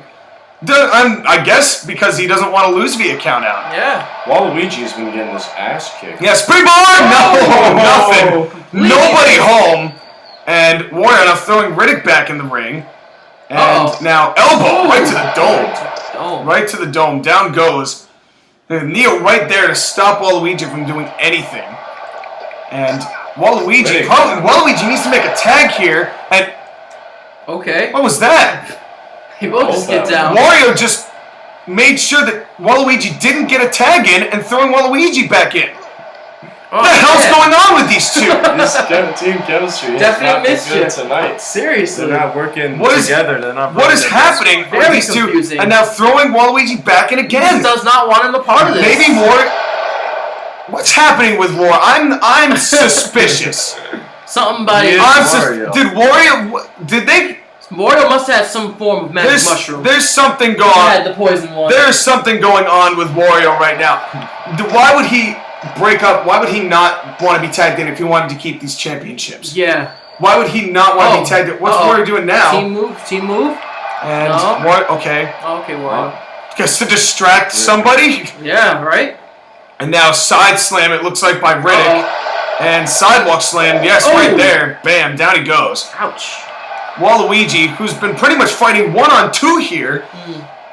I guess because he doesn't want to lose via countout. Yeah. Waluigi's been getting his ass kicked. Yeah, springboard! No, nothing. Nobody home. And Wario now throwing Riddick back in the ring. And now elbow right to the dome. Right to the dome. Down goes. And Neo right there to stop Waluigi from doing anything. And Waluigi needs to make a tag here. And what was that? He both just get down. Wario just made sure that Waluigi didn't get a tag in and throwing Waluigi back in. What the hell's going on with these two? This team chemistry is not good tonight. Seriously. They're not working together. They're not. What is happening with these two? And now throwing Waluigi back in again. He does not want him a part of this. Maybe Wario. What's happening with Wario? I'm suspicious. Somebody. Did Wario? Did they? Wario must have some form of magic mushroom. There's something going on. He had the poison one. There's something going on with Wario right now. Why would he break up? Why would he not want to be tagged in if he wanted to keep these championships? Yeah. Why would he not want to be tagged in? What's Wario doing now? Team move. And okay. Okay, Wario. Just to distract somebody? Yeah, right? And now side slam, it looks like, by Riddick. And sidewalk slam, yes, right there. Bam, down he goes. Ouch. Waluigi, who's been pretty much fighting 1-on-2 here.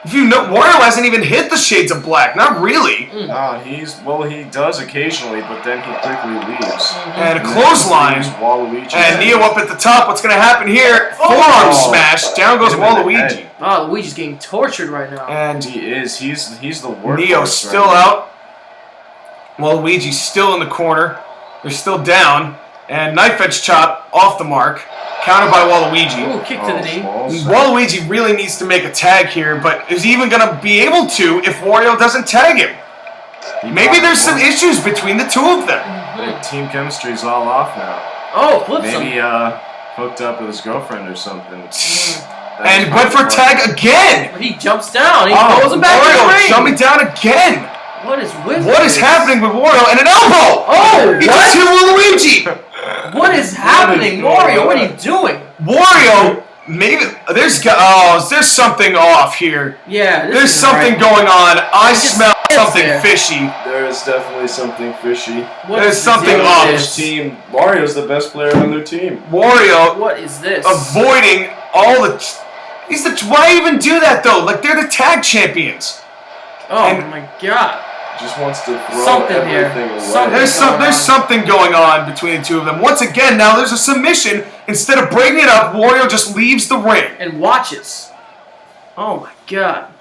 If you know, Wario hasn't even hit the Shades of Black. Not really. He does occasionally, but then he quickly leaves. And a clothesline. And Neo up at the top. What's going to happen here? Forearm smash. Down goes Waluigi. Luigi's getting tortured right now. And he is. He's the worst. Neo's still out. Waluigi's still in the corner. They're still down. And knife edge chop off the mark. Countered by Waluigi. Ooh, kick to the knee. Waluigi really needs to make a tag here, but is he even going to be able to if Wario doesn't tag him? Maybe there's some issues between the two of them. The team chemistry's all off now. Maybe hooked up with his girlfriend or something. And went for a tag again. But he jumps down. He throws him back in the ring. Jumping down again. What is happening with Wario? And an elbow! He just hit Waluigi! What is happening, Wario? What are you doing? Wario, maybe there's something off here. Yeah, there's something going on. I smell something fishy. There is definitely something fishy. There's something off. This team, Wario's the best player on their team. Wario, what is this? Avoiding all the. Why even do that though? Like they're the tag champions. Oh my god. Just wants to throw Something here. everything away. Something. There's something going on between the two of them. Once again, now there's a submission. Instead of breaking it up, Wario just leaves the ring. And watches. Oh my god.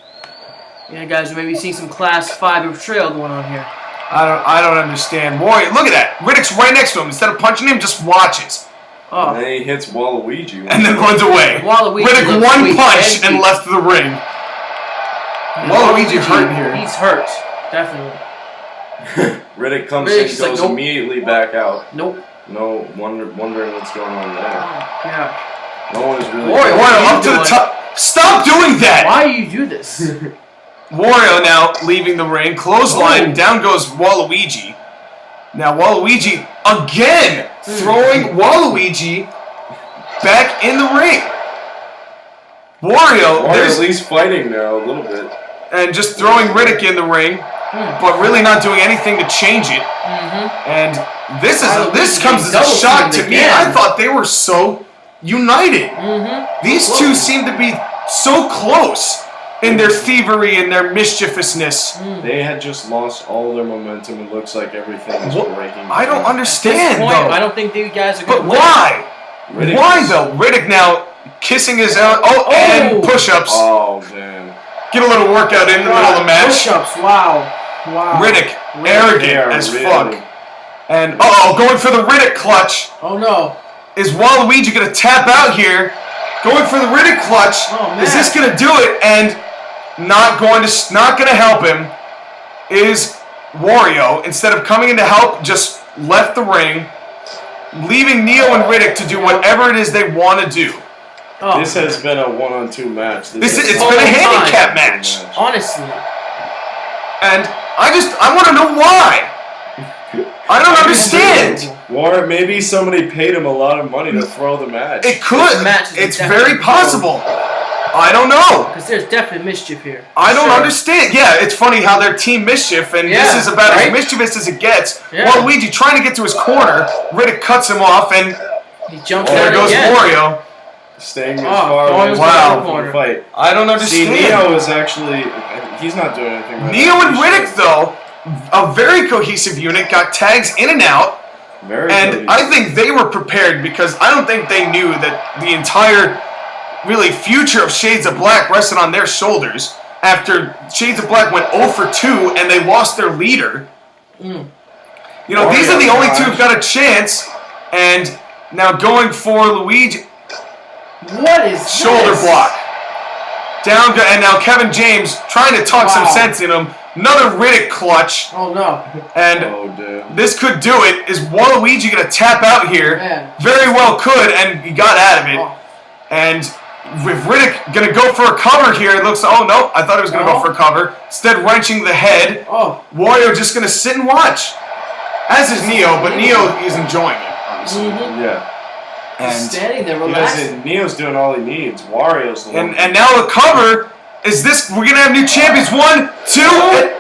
Yeah, guys, we may be seeing some Class 5 betrayal going on here. I don't understand. Wario, look at that. Riddick's right next to him. Instead of punching him, just watches. Oh. And then he hits Waluigi. And then runs away. Waluigi Riddick looks one weak punch and weak. left the ring. Waluigi hurt here. He's hurt. Definitely. Riddick comes Riddick's in, like, goes nope. immediately back out. Nope. No, wondering what's going on there. Yeah. No one is really. Wario, Wario what up to are you the doing? top. Stop doing that! Why do you do this? Wario now leaving the ring. Clothesline. Oh. Down goes Waluigi. Now Waluigi again throwing Waluigi back in the ring. Wario, Wario there's at least fighting now a little bit. and just throwing Riddick in the ring, but really not doing anything to change it. And this comes as a shock to me. I thought they were so united. These two seem to be so close in their thievery and their mischievousness. They had just lost all their momentum. It looks like everything is breaking. I don't At this understand point, though. I don't think these guys are But going to win. why? Riddick Why is- though? Riddick now kissing his own. And push-ups. Oh damn. Get a little workout in the middle of the match. Push-ups, wow. Wow. Riddick, They arrogant are as really- fuck. And going for the Riddick clutch. Oh no. Is Waluigi gonna tap out here? Going for the Riddick clutch. Oh, man. Is this gonna do it? And not gonna help him. Is Wario, instead of coming in to help, just left the ring, leaving Neo and Riddick to do whatever it is they want to do. Oh. This has been a 1-on-2 match. It's has been a whole handicap time. match. Honestly. And I want to know why. I don't understand. Or maybe somebody paid him a lot of money to throw the match. It could. This match is It's definitely very possible. I don't know. Because there's definitely mischief here. I don't Sure. understand. Yeah, it's funny how they're team mischief, and Yeah, this is about right? as mischievous as it gets. Yeah. Waluigi trying to get to his corner, Riddick cuts him off, and He jumps there out goes again. Wario. Staying as Oh, far going away as to the possible from corner. the fight. I don't See, understand. Neo is actually... He's not doing anything right Neo now. and He Riddick, should. though, a very cohesive unit, got tags in and out, Very and good. I think they were prepared because I don't think they knew that the entire, really, future of Shades of Black rested on their shoulders after Shades of Black went 0 for 2 and they lost their leader. You know, these are the only two who've got a chance, and now going for Luigi. What is Shoulder this? block. Down, and now Kevin James trying to talk some Wow. sense in him. Another Riddick clutch, Oh no. and Oh, damn. this could do it. Is Waluigi going to tap out here? Man. Very well could, and he got out of it. Oh. And with Riddick going to go for a cover here, it looks, oh no, I thought he was going to go No. for a cover. Instead wrenching the head. Oh. Wario just going to sit and watch. As is Neo, but Neo is enjoying it, obviously. Yeah. And Standing there, He relaxing. doesn't, Neo's doing all he needs. Wario's the one. And now a cover. Is this? We're gonna have new champions. 1, 2. and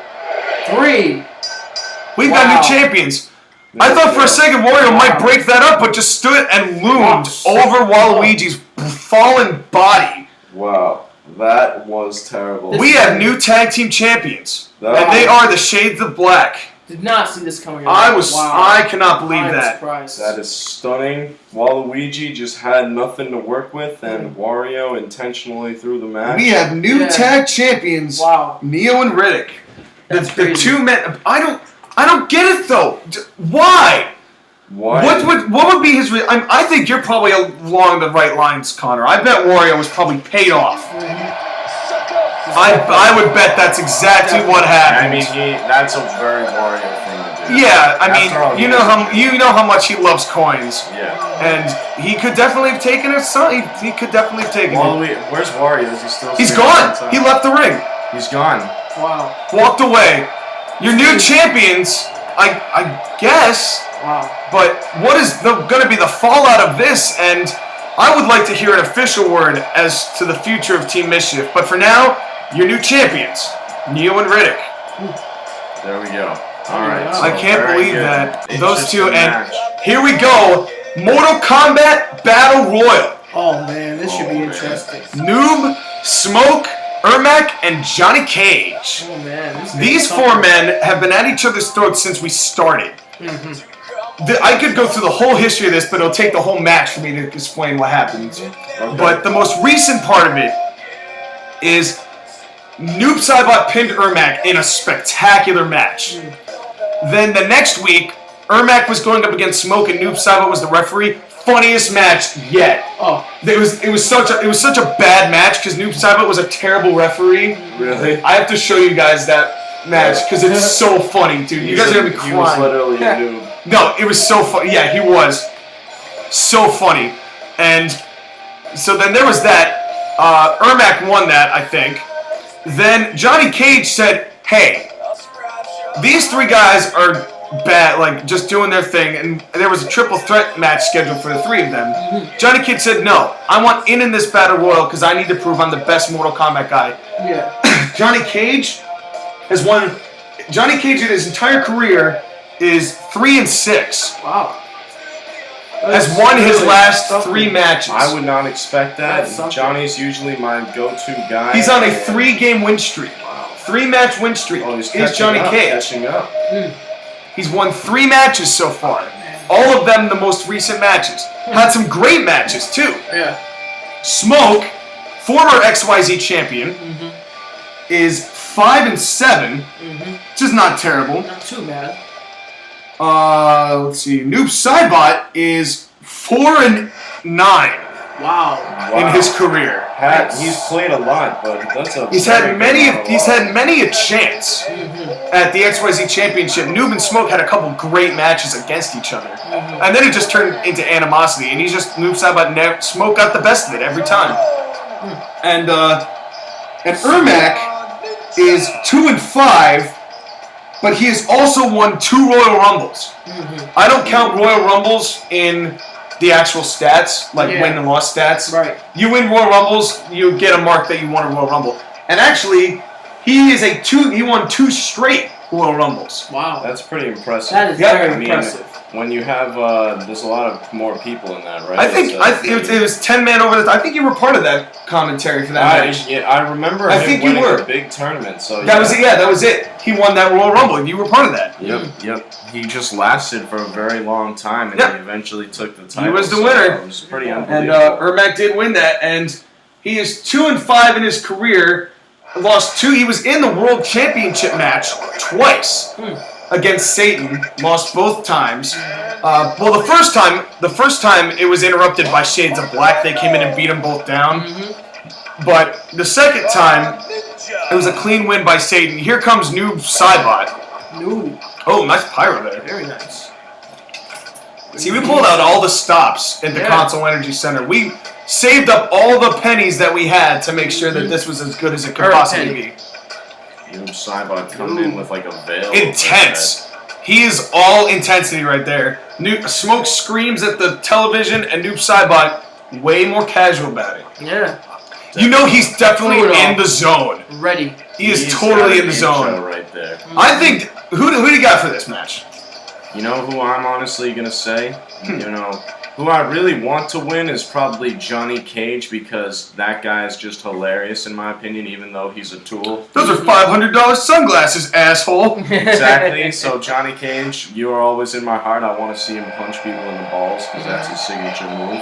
3. We've Wow. got new champions. I thought for a second Wario might break that up, but just stood and loomed over Waluigi's fallen body. Wow. That was terrible. We have new tag team champions, That- and they are the Shades of Black. Did not see this coming. I cannot believe I'm that. surprised. That is stunning. Waluigi just had nothing to work with, and Wario intentionally threw the match. We have new Yeah. tag champions, Wow. Neo and Riddick. That's The crazy. two men. I don't get it though. Why? Why? What would be his? I think you're probably along the right lines, Connor. I bet Wario was probably paid off. I would bet that's exactly what happened. I mean, that's a very Wario thing to do. yeah, I After all, mean, he you know how much he loves coins, Yeah. and he could definitely have taken it. He could definitely have taken it. Where's Wario? Is he still? He's standing gone. outside? He left the ring, He's gone. Wow. walked away. Your new champions, I guess. Wow. But what is going to be the fallout of this? And I would like to hear an official word as to the future of Team Mischief. But for now, your new champions, Neo and Riddick. There we go. All right. Wow. so I can't very believe good. that. It's Those just two, a and match. here we go. Mortal Kombat Battle Royal. Oh man, this should be Oh, man. interesting. Noob, Smoke, Ermac and Johnny Cage. Oh man, These four men have been at each other's throats since we started. I could go through the whole history of this, but it'll take the whole match for me to explain what happened. Okay. But the most recent part of it is Noob Saibot pinned Ermac in a spectacular match. Then the next week, Ermac was going up against Smoke and Noob Saibot was the referee. Funniest match yet. Oh, It was such a bad match because Noob Saibot was a terrible referee. Really? I have to show you guys that match because it's so funny, dude. You guys are gonna be He was crying. literally a noob. No, it was so funny. Yeah, he was so funny. And so then there was that. Ermac won that, I think. Then Johnny Cage said, "Hey, these three guys are bad, like just doing their thing," and there was a triple threat match scheduled for the three of them. Johnny Cage said, "No, I want in this battle royal because I need to prove I'm the best Mortal Kombat guy." yeah. Johnny Cage has won. Johnny Cage in his entire career is 3-6. Wow. Has won his last three matches. I would not expect that. That's something. Johnny's usually my go-to guy. He's on a 3-game win streak. Wow. 3-match win streak. Oh, he's is catching Johnny up, Cage. catching up. He's won 3 matches so far. All of them the most recent matches. Had some great matches too. Yeah. Smoke, former XYZ champion, is 5-7, which is not terrible. Not too bad. Let's see. Noob Saibot is 4-9 Wow. in his career. He's played a lot, but that's a. He's had many a chance at the XYZ Championship. Noob and Smoke had a couple great matches against each other, and then it just turned into animosity. And he's just Noob Saibot, Smoke got the best of it every time. And Ermac is 2-5, but he has also won 2 Royal Rumbles. I don't count Royal Rumbles in the actual stats, like win and loss stats. Right. You win Royal Rumbles, you get a mark that you won a Royal Rumble. And actually, he won 2 straight Royal Rumbles. Wow. That's pretty impressive. That is Yeah, very I mean, impressive. when you have, there's a lot of more people in that, right? I think It's, it was 10-man over the. I think you were part of that commentary for that match. I remember I him think you winning were. a big tournament. So That was it. Yeah, that was it. He won that Royal Rumble, and you were part of that. Yep. He just lasted for a very long time, and Yep. he eventually took the title. He was the so winner. It was pretty And unbelievable. Ermac did win that, and he is 2-5 in his career. Lost 2. He was in the World Championship match twice against Satan. Lost both times. Well, the first time it was interrupted by Shades of Black. They came in and beat them both down. But the second time, it was a clean win by Satan. Here comes Noob Saibot. Ooh, Oh, nice pyro there. very nice. See, we pulled out all the stops at the Console Energy Center. We saved up all the pennies that we had to make sure that this was as good as it could Per possibly penny. be. Noob Saibot coming in with like a veil. Intense. He is all intensity right there. Smoke screams at the television, and Noob Saibot way more casual about it. Yeah. You know he's definitely Threw it in all. the zone. Ready. He is He's totally got in the an zone. intro right there. I think who do you got for this match? You know who I'm honestly gonna say? You know, who I really want to win is probably Johnny Cage because that guy is just hilarious in my opinion, even though he's a tool. Those are $500 sunglasses, asshole. Exactly. So Johnny Cage, you are always in my heart. I want to see him punch people in the balls because that's his signature move.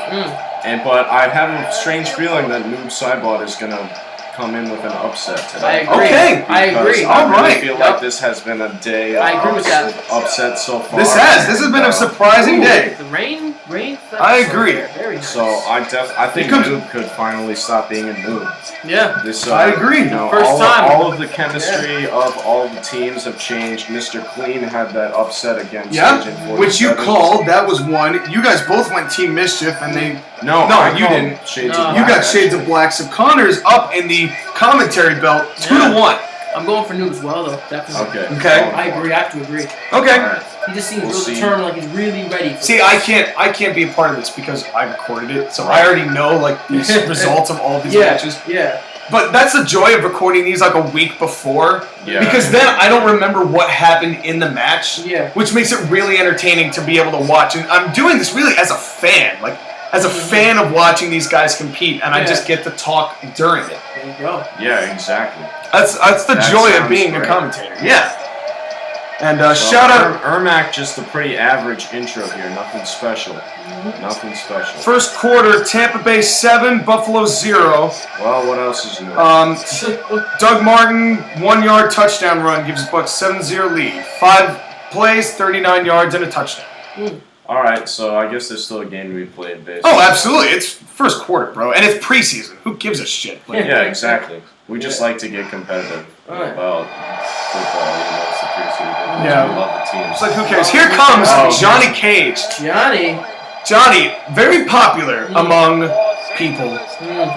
But I have a strange feeling that Noob Saibot is gonna come in with an upset I today. agree. Okay. I agree. All I really right. feel Yep. like this has been a day of I agree with that. upsets so far. This has been a surprising day. The rain. I agree. Very nice. So I think Here comes- Noob could finally stop being a noob. Yeah. This, I agree. You know, First all, time. all of the chemistry of all the teams have changed. Mr. Clean had that upset against Yeah, Agent which you 47. called. That was one. You guys both went Team Mischief, and they. No, No, I you called didn't. Shades No. of You Black, got Shades of Black. So Connor's up in the commentary belt, 2-1. I'm going for Noob as well, though. Definitely. Okay. Okay. I agree. I have to agree. Okay. Alright. He just seems We'll real see. determined, like he's really ready. For See, this. I can't be a part of this because I recorded it, so I already know like the results of all these matches. Yeah. But that's the joy of recording these like a week before, Yeah. because then I don't remember what happened in the match, Yeah. which makes it really entertaining to be able to watch. And I'm doing this really as a fan. Like, as a fan of watching these guys compete, and I just get to talk during it. There you go. Yeah, exactly. That's the joy of being a commentator. Yeah. And shout out Ermac, just a pretty average intro here. Nothing special. Nothing special. first quarter, Tampa Bay 7, Buffalo 0. Well, what else is new? Doug Martin 1-yard touchdown run gives Bucks 7-0 lead. 5 plays, 39 yards, and a touchdown. All right, so I guess there's still a game to be played, basically. Oh, absolutely! It's first quarter, bro, and it's preseason. Who gives a shit? Like, Yeah, exactly. We just like to get competitive about football, even though it's the preseason. Yeah. We love the teams. It's like, who cares? Here comes Johnny Cage. Johnny, very popular among people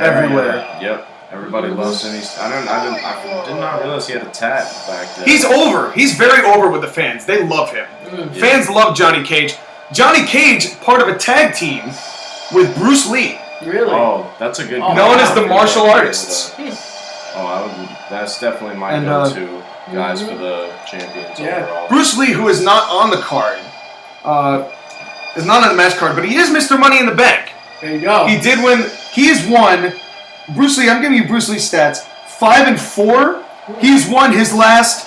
everywhere. Yep. Everybody loves him. I did not realize he had a tat back then. He's over. He's very over with the fans. They love him. Fans love Johnny Cage. Johnny Cage, part of a tag team with Bruce Lee. Really? Oh, that's a good. Known as the martial artists. That's definitely my go-to guys for the champions overall. Bruce Lee, who is not on the card, is not on the match card, but he is Mr. Money in the Bank. There you go. He did win. He has won. Bruce Lee, I'm giving you Bruce Lee stats. 5 and 4. He's won his last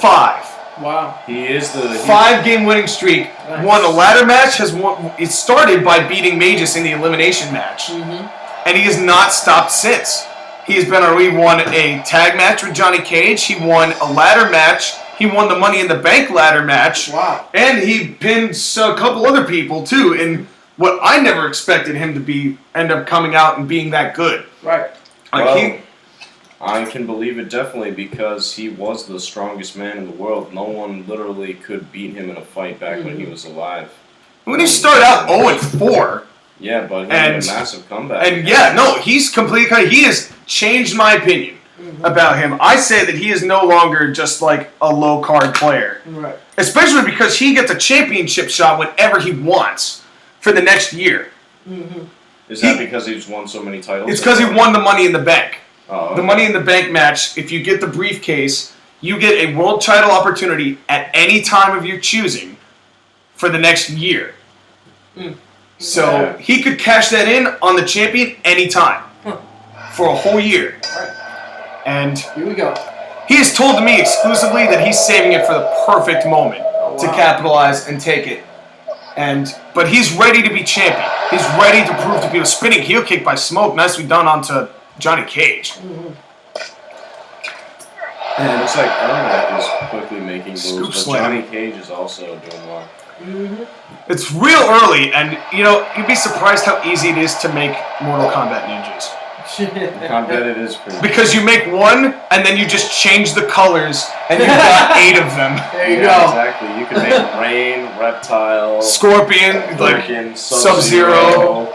5. Wow. He is the 5-game winning streak. Nice. Won a ladder match. Has won. It started by beating Magus in the elimination match, and he has not stopped since. He has been. He won a tag match with Johnny Cage. He won a ladder match. He won the Money in the Bank ladder match. Wow. And he pinned a couple other people too in what I never expected him to end up coming out and being that good. Right. I can believe it definitely because he was the strongest man in the world. No one literally could beat him in a fight back when he was alive. When he started out 0-4. Yeah, but he made a massive comeback. And he's completely. He has changed my opinion about him. I say that he is no longer just like a low card player. Right. Especially because he gets a championship shot whenever he wants for the next year. Is that because he's won so many titles? It's because he won the Money in the Bank. Oh, okay. The Money in the Bank match, if you get the briefcase, you get a world title opportunity at any time of your choosing for the next year. So he could cash that in on the champion anytime for a whole year. Right. And here we go. He has told me exclusively that he's saving it for the perfect moment to capitalize and take it. But he's ready to be champion. He's ready to prove to people. Spinning heel kick by Smoke, nicely done onto Johnny Cage. And it looks like Ermac is quickly making moves, but Johnny Cage is also doing well. It's real early, and you'd be surprised how easy it is to make Mortal Kombat ninjas. I bet it is pretty. Because you make one, and then you just change the colors, and you've got 8 of them. There you go. Exactly. You can make Rain, Reptile, Scorpion, Sub-Zero.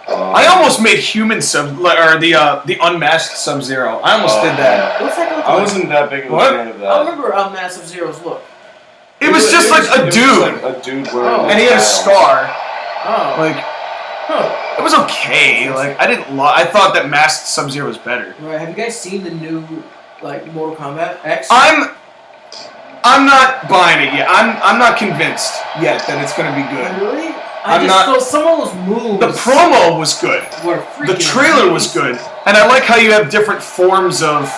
I almost made human the unmasked Sub-Zero. I almost did that. What's that look I like? wasn't that big of a fan of that. I remember how Massive Zero's look. It was just like a dude. Like a dude wearing and he had a scar. Oh. It was okay. I didn't. I thought that masked Sub-Zero was better. Right. Have you guys seen the new Mortal Kombat X? I'm not buying it yet. I'm not convinced yet that it's going to be good. Really? I just thought some of those moves. The promo was good. The trailer was good, and I like how you have different forms of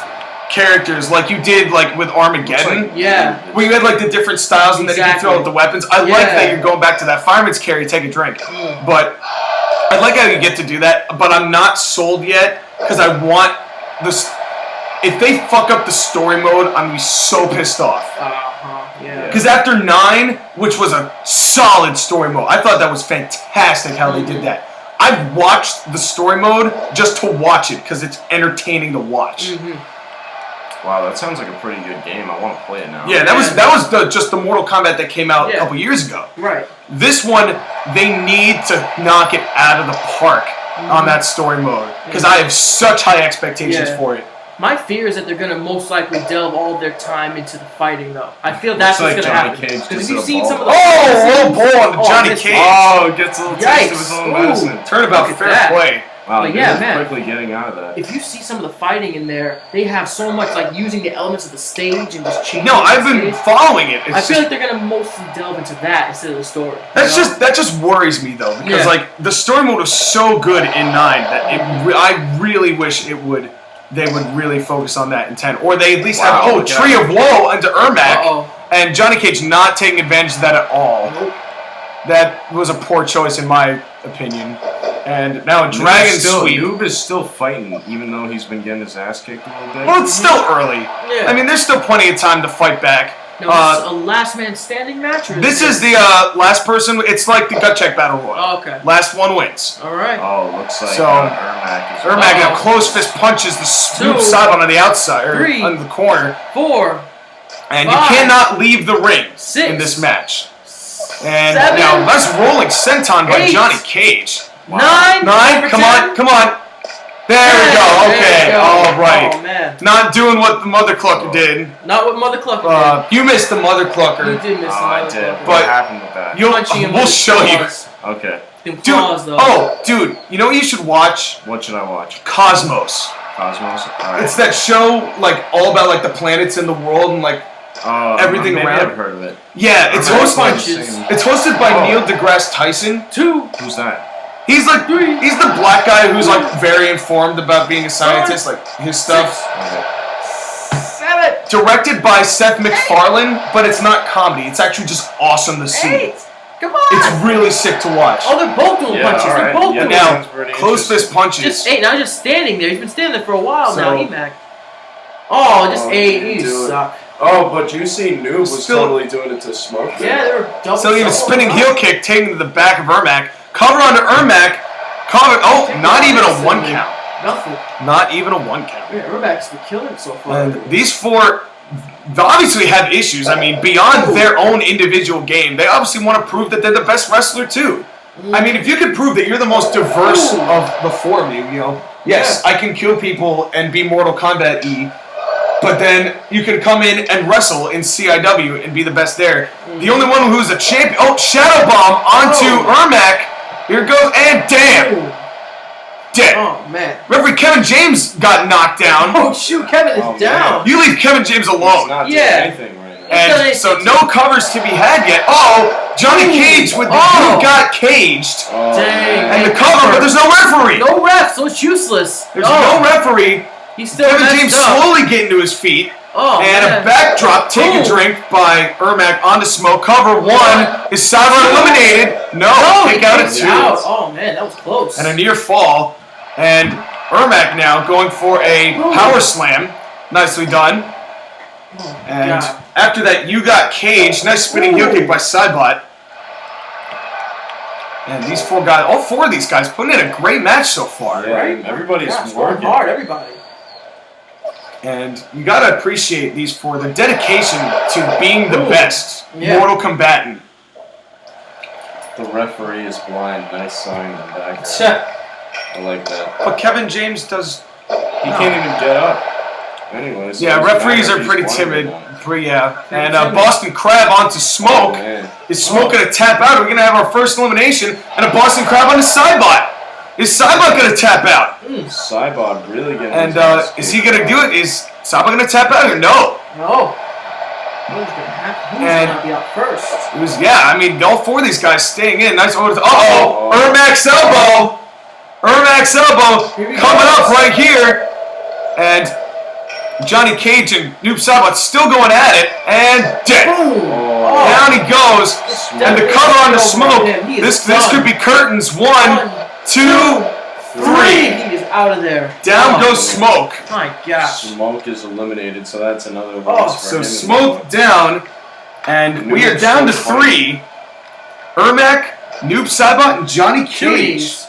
characters, like you did with Armageddon. Where you had the different styles, and then you can throw out the weapons. I like that you're going back to that fireman's carry, take a drink. But I like how you get to do that. But I'm not sold yet because I want this. If they fuck up the story mode, I'm gonna be so pissed off. Because after 9, which was a solid story mode, I thought that was fantastic how they did that. I've watched the story mode just to watch it because it's entertaining to watch. Wow, that sounds like a pretty good game. I want to play it now. Yeah, that was just the Mortal Kombat that came out a couple years ago. Right. This one, they need to knock it out of the park on that story mode because I have such high expectations for it. My fear is that they're going to most likely delve all their time into the fighting, though. I feel that's what's going to happen. Because if you've seen some of the... Oh, little boy on Johnny Cage. Oh, gets a little taste of his own medicine. Turnabout, fair play. Wow, But yeah, man. quickly getting out of that. If you see some of the fighting in there, they have so much like using the elements of the stage and just changing. No, I've the been stage. following it. I feel like they're gonna mostly delve into that instead of the story. That just worries me though, because like the story mode was so good in 9 that I really wish they would really focus on that in 10, or they at least have Tree of Woe into Ermac, and Johnny Cage not taking advantage of that at all. Nope. That was a poor choice in my opinion. And now Dragon Sweep. Noob is still fighting, even though he's been getting his ass kicked a little bit. Well, it's still early. Yeah. I mean, there's still plenty of time to fight back. Now, is this a last man standing match? Or this is the last person. It's like the gut check battle royal. Oh, okay. Last one wins. All right. Oh, looks like So, Ermac is. Ermac now close fist punches the Snoop Sidebot on the outside, or 3, on the corner. 4, And 5, you cannot leave the ring 6, in this match. And 7, now nice rolling senton by 8, Johnny Cage. 9, 9, come on, come on. There we go, okay, alright. Oh, man. Not doing what the Mother Clucker did. Not what Mother Clucker You missed the Mother did. Clucker. You did miss the I Mother did. Clucker. What But happened with that? We'll show you. Okay. Them Dude, claws, though. oh, dude, you know what you should watch? What should I watch? Cosmos. Cosmos? Alright. It's that show, like, all about, like, the planets in the world and, like, everything maybe around. I've heard of it. yeah, it's hosted by Neil deGrasse Tyson. 2. Who's that? He's like, 3. he's the black guy who's, like, very informed about being a scientist, like, his stuff. 7. Directed by Seth MacFarlane, but it's not comedy. It's actually just awesome to see. 8. Come on. It's really sick to watch. Oh, they're both doing punches. alright. They're both Yeah, doing Now, sounds pretty close fist punches. Just now just standing there. He's been standing there for a while So- now, Emac. Oh, just Oh, 8. he You didn't do it. suck. Oh, but you see Noob was Still- totally doing it to Smoke. Yeah, they were double. So even solo. spinning heel kick, taking to the back of Ermac. Cover onto Ermac. Cover. Oh, not even a 1 count. Nothing. Not even a 1 count. Yeah, Urbeck's been killing it so far. And these four obviously have issues. I mean, beyond their own individual game, they obviously want to prove that they're the best wrestler too. I mean, if you can prove that you're the most diverse of the four of you, you know, yes, I can kill people and be Mortal Kombat-y, but then you can come in and wrestle in CIW and be the best there. The only one who's a champion. Oh, Shadow Bomb onto Ermac. Here it goes, and damn, dead. Oh man. Referee Kevin James got knocked down. Oh shoot, Kevin is down. You leave Kevin James He's alone. not doing Yeah. anything right now. And so no covers to be had yet. Oh, Johnny Cage with the who got caged. Oh, Dang. man. And the cover, but there's no referee. No ref, so it's useless. There's no referee. He's still Kevin messed James up. slowly getting to his feet. Oh, And man. a backdrop, take a drink by Ermac onto Smoke. Cover 1. Is Cyber eliminated? No, kick out at 2. Out. Oh man, that was close. And a near fall. And Ermac now going for a power slam. Nicely done. And God. after that, you got caged. Nice spinning heel kick by Sidebot. And these four guys, all four of these guys, putting in a great match so far. Yeah, Right? everybody's Yeah, it's going working. hard, everybody. And you gotta appreciate these four, the dedication to being the best Yeah. mortal combatant. The referee is blind. Nice sign in the background. I like that. But Kevin James does. He can't even get up. Anyways. Yeah, referees are pretty timid. Yeah. And Boston Crab onto Smoke. Man. Is Smoke gonna tap out? We're gonna have our first elimination. And a Boston Crab on the Sidebot. Is Sidebot gonna tap out? Cybot really getting. And his ass is he kicked. gonna do it? Is Sidebot gonna tap out or no? No. Who's gonna happen? Who's And- gonna be out first? It was, yeah, I mean, all four of these guys staying in. Nice order. Uh-oh! Ermac's elbow! Ermac's elbow Here we coming go. up right here. And Johnny Cage and Noob Saibot still going at it. And dead. Boom. Oh. Down he goes. And the cover on the Smoke. He is This done. could be curtains. 1, 2, 3. He is out of there. Down Oh, goes Smoke. My gosh. Smoke is eliminated, so that's another Oh, loss for So him. Smoke down. And we are Noob's down to so funny. 3. Ermac, Noob Saibot, and Johnny Two Cage. knees.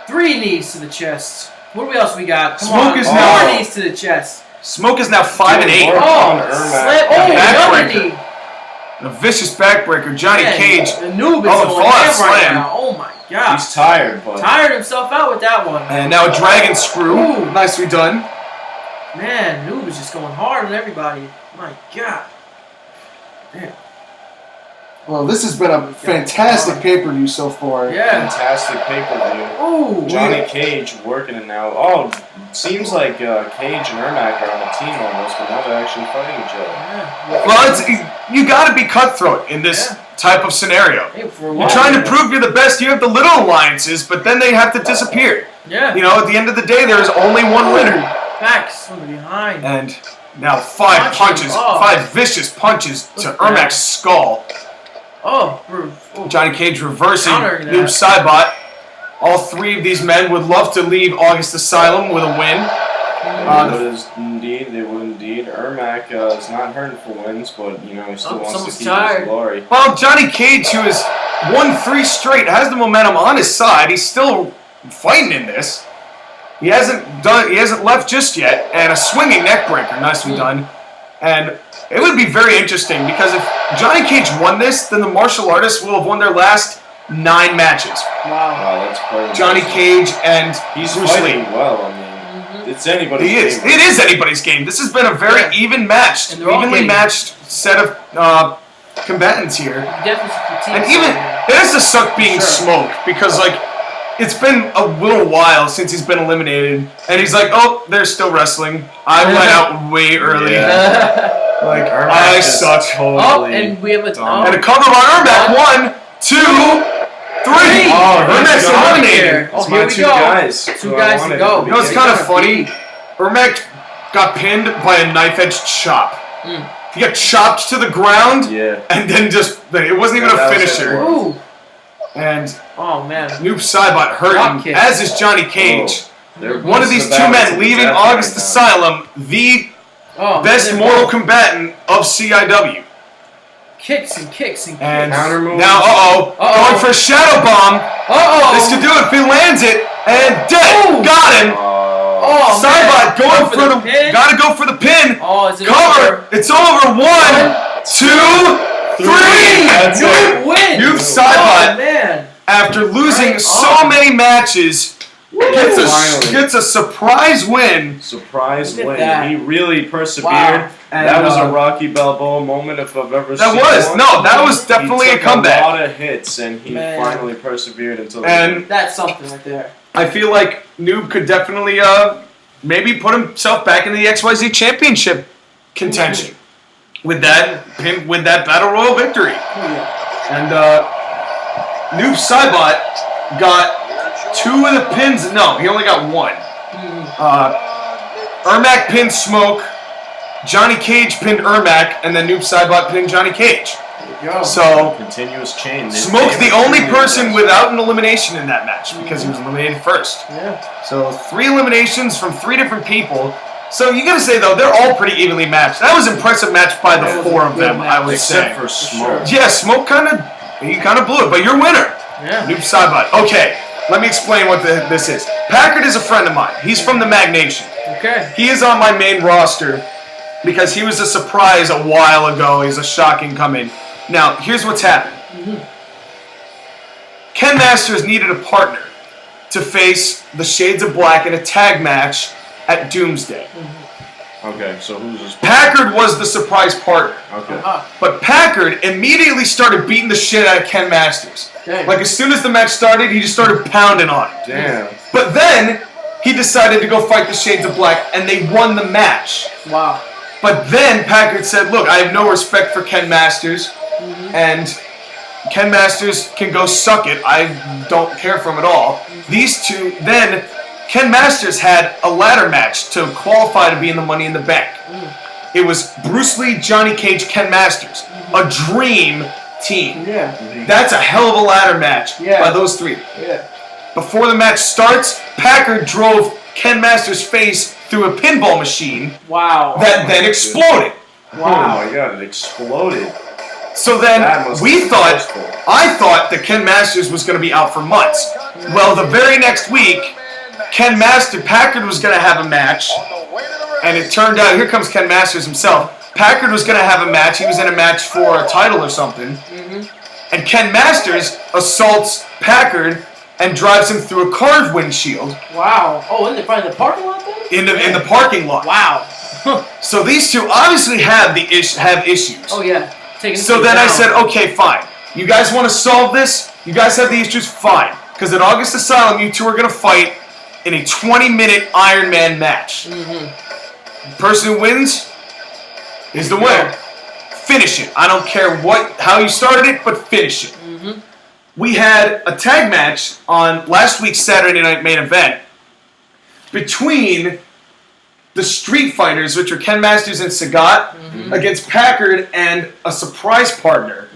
3 knees to the chest. What else we got? Come Smoke on. is 4 now- knees to the chest. Smoke is now 5 and 8. More on Oh, Ermac. slam. Oh, another Backbreaker. knee. A vicious backbreaker. Johnny Man, Cage. The noob is Oh, going fallout ham right slam. now. Oh my gosh. He's tired, but Tired himself out with that one. And now a dragon screw. Ooh. Nicely done. Man, noob is just going hard on everybody. My God. Damn. Well, this has been a fantastic pay-per-view so far. Yeah. Fantastic pay-per-view. Ooh. Johnny Cage working it now. Oh, seems like Cage and Ermac are on a team almost, but now they're actually fighting each other. Yeah. Well, you got to be cutthroat in this type of scenario. Hey, for a You're while, trying to prove you're the best. You have the little alliances, but then they have to disappear. Yeah. You know, at the end of the day, there is only one winner. Backs from behind. And now 5 punches, Oh. 5 vicious punches to Ermac's skull. Oh. Johnny Cage reversing Countering that. Noob Saibot. All 3 of these men would love to leave August Asylum with a win. They would indeed. Ermac is not hurting for wins, but you know he still wants to keep tired. his glory. Well, Johnny Cage, who has won 3 straight, has the momentum on his side. He's still fighting in this. He hasn't left just yet, and a swinging neck breaker, nicely done. And it would be very interesting because if Johnny Cage won this, then the martial artists will have won their last 9 matches. Wow. That's pretty Johnny Cage and He's Bruce fighting Lee. well. I mean, it's anybody's He is. game. It is anybody's game. This has been a very even matched, And they're all evenly getting- matched set of combatants here. Definitely fatigue. And even it has to suck being Smoke because like it's been a little while since he's been eliminated, and he's like, oh, they're still wrestling. I went out way early. Yeah. Like Ermac I just suck. Totally Oh, and we have a And a cover by Ermac. 1, 2, 3. Oh, Ermac's he's gone eliminated. Oh, It's here my we 2 go. guys. 2 who I guys to wanted go. to You know, it's be kind of getting. funny. Ermac got pinned by a knife-edged chop. He got chopped to the ground, Yeah. and then it wasn't even That a was it. finisher. Ooh. And Oh man. Noob Saibot hurting, Dropkick. as is Johnny Cage. They're One of these 2 men leaving August Asylum, the Oh. best and mortal combatant of CIW. Kicks and kicks and And Counter moves. now, going for a shadow bomb. This could do it if he lands it. And dead. Ooh. Got him. Oh, Saibot man. going for the pin. gotta go for the pin. Oh, is it Cover. over? It's over. 1, 2, 3. That's Noob it. wins. Noob Oh Saibot, man. after losing Right so on. many matches, Finally. gets a surprise win. Surprise Look at win. that. He really persevered. Wow. And, That was a Rocky Balboa moment if I've ever seen one. that was definitely He a took comeback. a lot of hits, and he Man. finally persevered until the And end. That's something right there. I feel like Noob could definitely maybe put himself back in the XYZ Championship contention with that Battle Royal victory. Oh, yeah. And Noob Saibot got 2 of the pins. No, he only got 1. Ermac pinned Smoke. Johnny Cage pinned Ermac, and then Noob Saibot pinned Johnny Cage. Yo. So Continuous chain. Smoke's the only person without an elimination in that match because he was eliminated first. Yeah. So 3 eliminations from 3 different people. So you gotta say though, they're all pretty evenly matched. That was an impressive match by That the was a 4 of good them, match. I would say. Except for Smoke. Yeah, Smoke kind of blew it, but you're winner. Yeah. Noob Saibot. Okay, let me explain what this is. Packard is a friend of mine. He's from the Mag Nation. Okay. He is on my main roster because he was a surprise a while ago. He's a shocking come-in. Now, here's what's happened. Ken Masters needed a partner to face the Shades of Black in a tag match at Doomsday. Okay, so who's this? Packard was the surprise partner. Okay. But Packard immediately started beating the shit out of Ken Masters. Dang. Like, as soon as the match started, he just started pounding on him. Damn. But then, he decided to go fight the Shades of Black, and they won the match. Wow. But then Packard said, look, I have no respect for Ken Masters, and Ken Masters can go suck it. I don't care for him at all. These 2, then Ken Masters had a ladder match to qualify to be in the Money in the Bank. It was Bruce Lee, Johnny Cage, Ken Masters. A dream team. Yeah. That's a hell of a ladder match Yeah. by those 3. Yeah. Before the match starts, Packard drove Ken Masters' face through a pinball machine Wow. that then exploded. Oh my god, it exploded. So That then must we be thought, forceful. I thought that Ken Masters was going to be out for months. Well, the very next week, Packard was going to have a match, and it turned out, here comes Ken Masters himself. Packard was going to have a match. He was in a match for a title or something. And Ken Masters assaults Packard and drives him through a carved windshield Wow. Oh, in the front of the parking lot then? in the parking lot. Wow. So these 2 obviously have issues. Oh yeah. Taking So it then I down. said, okay, fine. You guys want to solve this? You guys have the issues? Fine. Because at August Asylum, you two are going to fight in a 20-minute Iron Man match. The person who wins is the winner. Finish it. I don't care how you started it, but finish it. We had a tag match on last week's Saturday Night Main Event between the Street Fighters, which are Ken Masters and Sagat, against Packard and a surprise partner.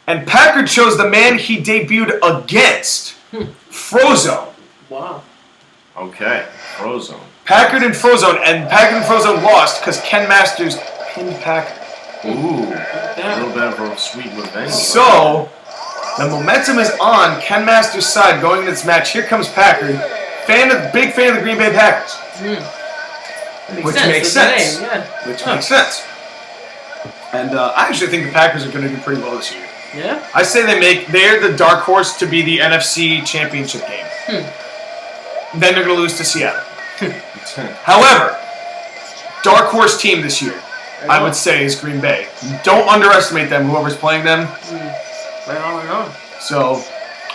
And Packard chose the man he debuted against, Frozone. Wow. Okay, Frozone. Packard and Frozone, and Packard and Frozone lost because Ken Masters pinned Packard. Ooh, a little bit of a sweet revenge. So, the momentum is on Ken Masters' side going into this match. Here comes Packard, big fan of the Green Bay Packers. Which makes sense. Which makes sense. And I actually think the Packers are going to do pretty well this year. Yeah? I say they're the dark horse to be the NFC Championship game. Then they're going to lose to Seattle. However, dark horse team this year, I would say, is Green Bay. Don't underestimate them, whoever's playing them. So,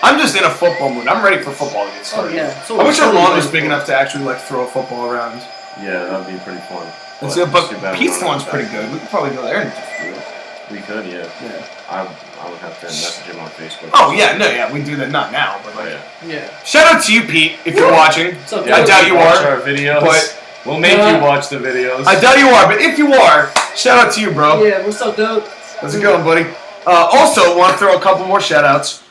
I'm just in a football mood. I'm ready for football to get started. So I wish our lawn was big enough to actually throw a football around. Yeah, that'd be pretty fun. But Pete's lawn's pretty good. We could probably go there and just do it. We could, yeah. I would have to message him on Facebook. Oh, yeah, we do that. Not now, but like. Yeah. Shout out to you, Pete, if you're watching. I doubt you watch are. Our videos. But we'll make you watch the videos. I doubt you are, but if you are, shout out to you, bro. Yeah, what's up, dude? How's it going, buddy? Also, want to throw a couple more shout outs.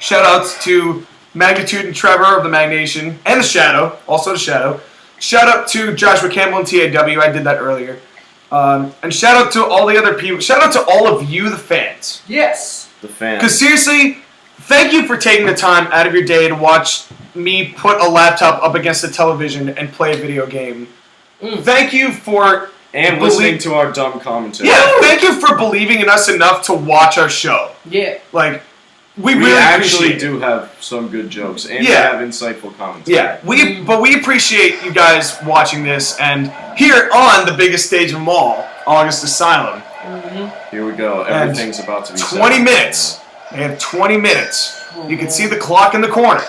Shout outs to Magnitude and Trevor of the Magnation and the Shadow. Also the Shadow. Shout out to Joshua Campbell and TAW. I did that earlier. And shout out to all the other people. Shout out to all of you, the fans. Yes. The fans. Because seriously, thank you for taking the time out of your day to watch me put a laptop up against the television and play a video game. Thank you for... And listening to our dumb commentary. Yeah, thank you for believing in us enough to watch our show. Yeah. Like, we really really actually appreciate do have some good jokes, and we have insightful commentary. Yeah, but we appreciate you guys watching this, and here on the biggest stage of them all, August Asylum. Here we go. Everything's about to be 20 minutes. They have 20 minutes. You can see the clock in the corner.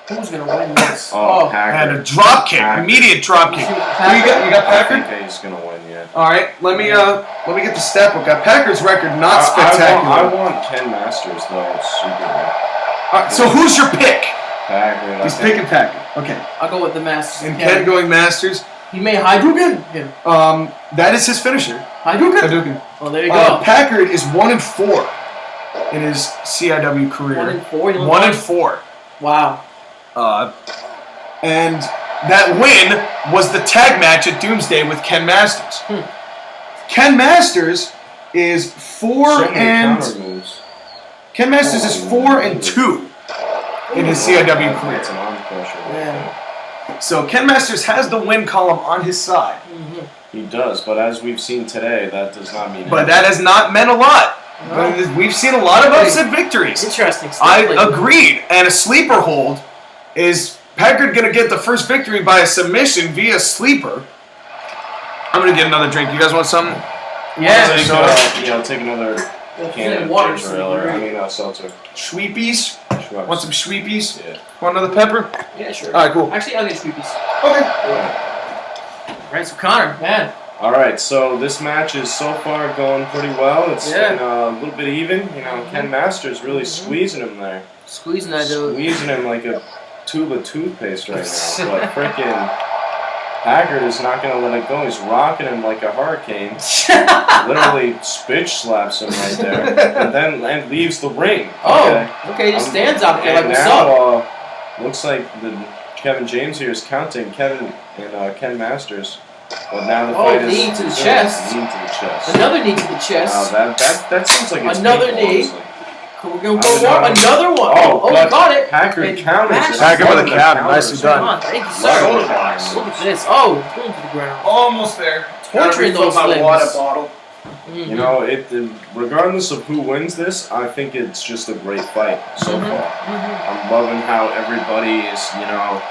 Who's gonna win this? Packard. And a drop kick, immediate drop kick. Who you got Packard? I think he's gonna win, yeah. All right, let me get the stat book. Got Packard's record, not spectacular. I want Ken Masters though, super. So who's your pick? Packard. He's picking Packard. Okay. I'll go with the Masters. And Ken going Masters. He may Hadouken him. That is his finisher. Hadouken. Oh, there you go. Packard is 1-4 in his CIW career. 1-4. 1-4. Wow. And that win was the tag match at Doomsday with Ken Masters. Ken Masters is 4 and... Ken Masters is 4 and 2 in his CIW career. It's an arm crusher. Yeah. So Ken Masters has the win column on his side. He does, but as we've seen today, that does not mean But that has not meant a lot. No. We've seen a lot of upset victories. Interesting stuff. I agreed. And a sleeper hold is Packard going to get the first victory by a submission via sleeper. I'm going to get another drink. You guys want something? Yeah. I'll take another can of water. seltzer. Schweepies? Want some Schweepies? Yeah. Want another pepper? Yeah, sure. All right, cool. Actually, I'll get Sweepies. Okay. All right, so Connor, man. All right, so this match is so far going pretty well. It's been a little bit even. You know, Ken Masters really squeezing him there. Squeezing that dude. Squeezing him like a tube of toothpaste right now. But freaking Packard is not going to let it go. He's rocking him like a hurricane. Literally bitch slaps him right there. And leaves the ring. Okay, he just stands out there like, what's up? Looks like Kevin James here is counting Kevin and Ken Masters. But now the fight is knee to the chest. Knee to the chest. Another knee to the chest. That seems like it's another painful, knee. honestly. We're going to go more. Another one. Oh, he got it. Packard counters it. Packard with a counter. Nicely done. Thank you, sir. Look at this. Oh, going to the ground. Almost there. Torturing those legs. water bottle. You know, regardless of who wins this, I think it's just a great fight so far. I'm loving how everybody is,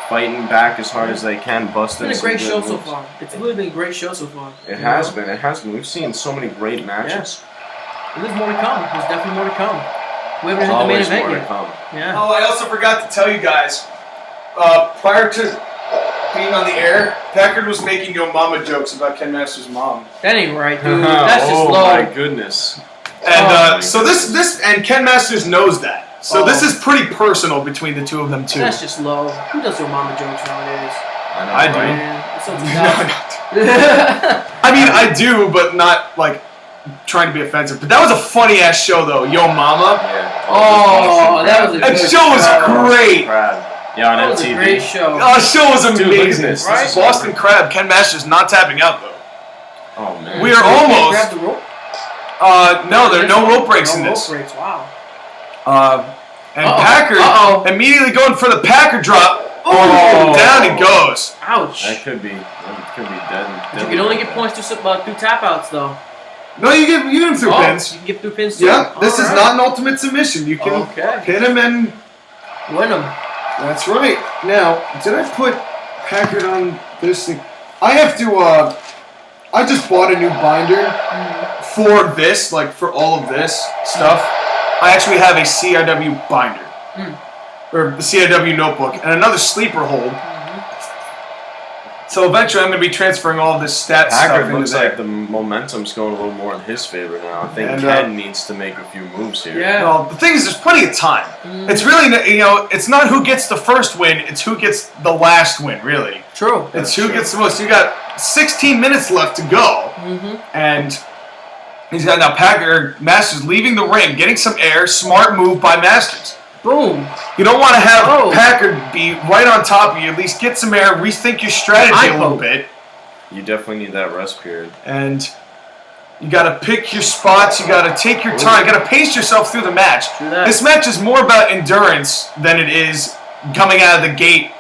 fighting back as hard as they can, busting. It's been a great show so far. It's really been a great show so far. It has been. We've seen so many great matches. Yeah. There's more to come. There's definitely more to come. We haven't There's hit the main always event more to yet. come. Yeah. Oh, I also forgot to tell you guys. Prior to being on the air, Packard was making Yo Mama jokes about Ken Masters' mom. That ain't right, dude. That's just oh low. my goodness. And so this and Ken Masters knows that. So Oh. this is pretty personal between the two of them too. That's just low. Who does Your Mama jokes nowadays? I know, I do. right? Man, it's so I mean, I do, but not like trying to be offensive. But that was a funny ass show, though. Yo Mama. Yeah. Oh, that was a That good show was great. Crab. Yeah, on That was a MTV. great show. Oh, the show was Dude, look at amazing. this. Right? This is Boston Crab. Ken Masters not tapping out though. Oh man. We are So you can't almost. grab the rope? No, there are no rope breaks in this. No rope breaks. Wow. And Uh-oh. Packard Uh-oh. immediately going for the Packard drop. Oh. Down he goes. Ouch. That could be dead. But you can only get points through tap outs though. No, you get him through pins. You can get through pins too. Yeah, this is Alright. not an ultimate submission. You can Okay. pin him and. Win them. That's right. Now, did I put Packard on this thing? I have to, I just bought a new binder for this, like for all of this stuff. I actually have a CIW binder. Or the CIW notebook, and another sleeper hold. So eventually I'm going to be transferring all of this stat stuff Packard into looks there. like the momentum's going a little more in his favor now. I think And, Ken needs to make a few moves here. Yeah. Well, the thing is, there's plenty of time. It's really, it's not who gets the first win, it's who gets the last win, really. True. It's who gets the most. You got 16 minutes left to go, and he's got now Masters leaving the ring, getting some air. Smart move by Masters. Boom. You don't want to have Oh. Packard be right on top of you. At least get some air, rethink your strategy a little bit, You definitely need that rest period. and you got to pick your spots. You got to take your time. You got to pace yourself through the match. True that. This match is more about endurance than it is coming out of the gate.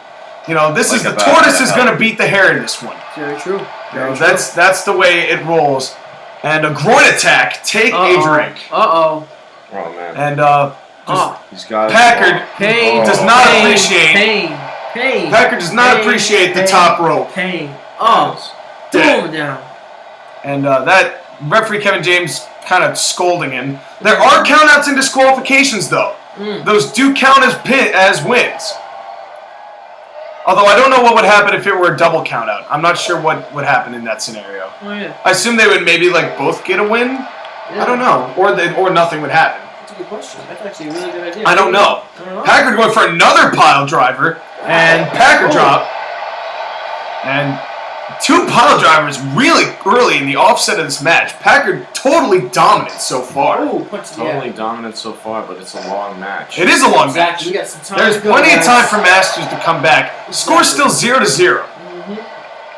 This Like is the about tortoise that is going to beat the hare in this one. Very true. That's the way it rolls. And a groin attack. Take a drink. Oh man. And He's got Packard Pain. does not Pain. appreciate. Pain. Pain. Packard does not Pain. appreciate the Pain. top rope. Pain. Dead. Boom down. And that referee Kevin James kind of scolding him. There are countouts and disqualifications though. Those do count as wins. Although I don't know what would happen if it were a double countout. I'm not sure what would happen in that scenario. Oh yeah. I assume they would maybe both get a win. I don't know, or nothing would happen. That's a good question. That's actually a really good idea. I don't know. I don't know. Packard going for another pile driver, and Packard drop, and two pile drivers really early in the offset of this match. Packard totally dominant so far. Oh, totally dominant so far, but it's a long match. It is a long Exactly. We match. got some time. There's to go, plenty of guys. time for Masters to come back. Score's still 0-0.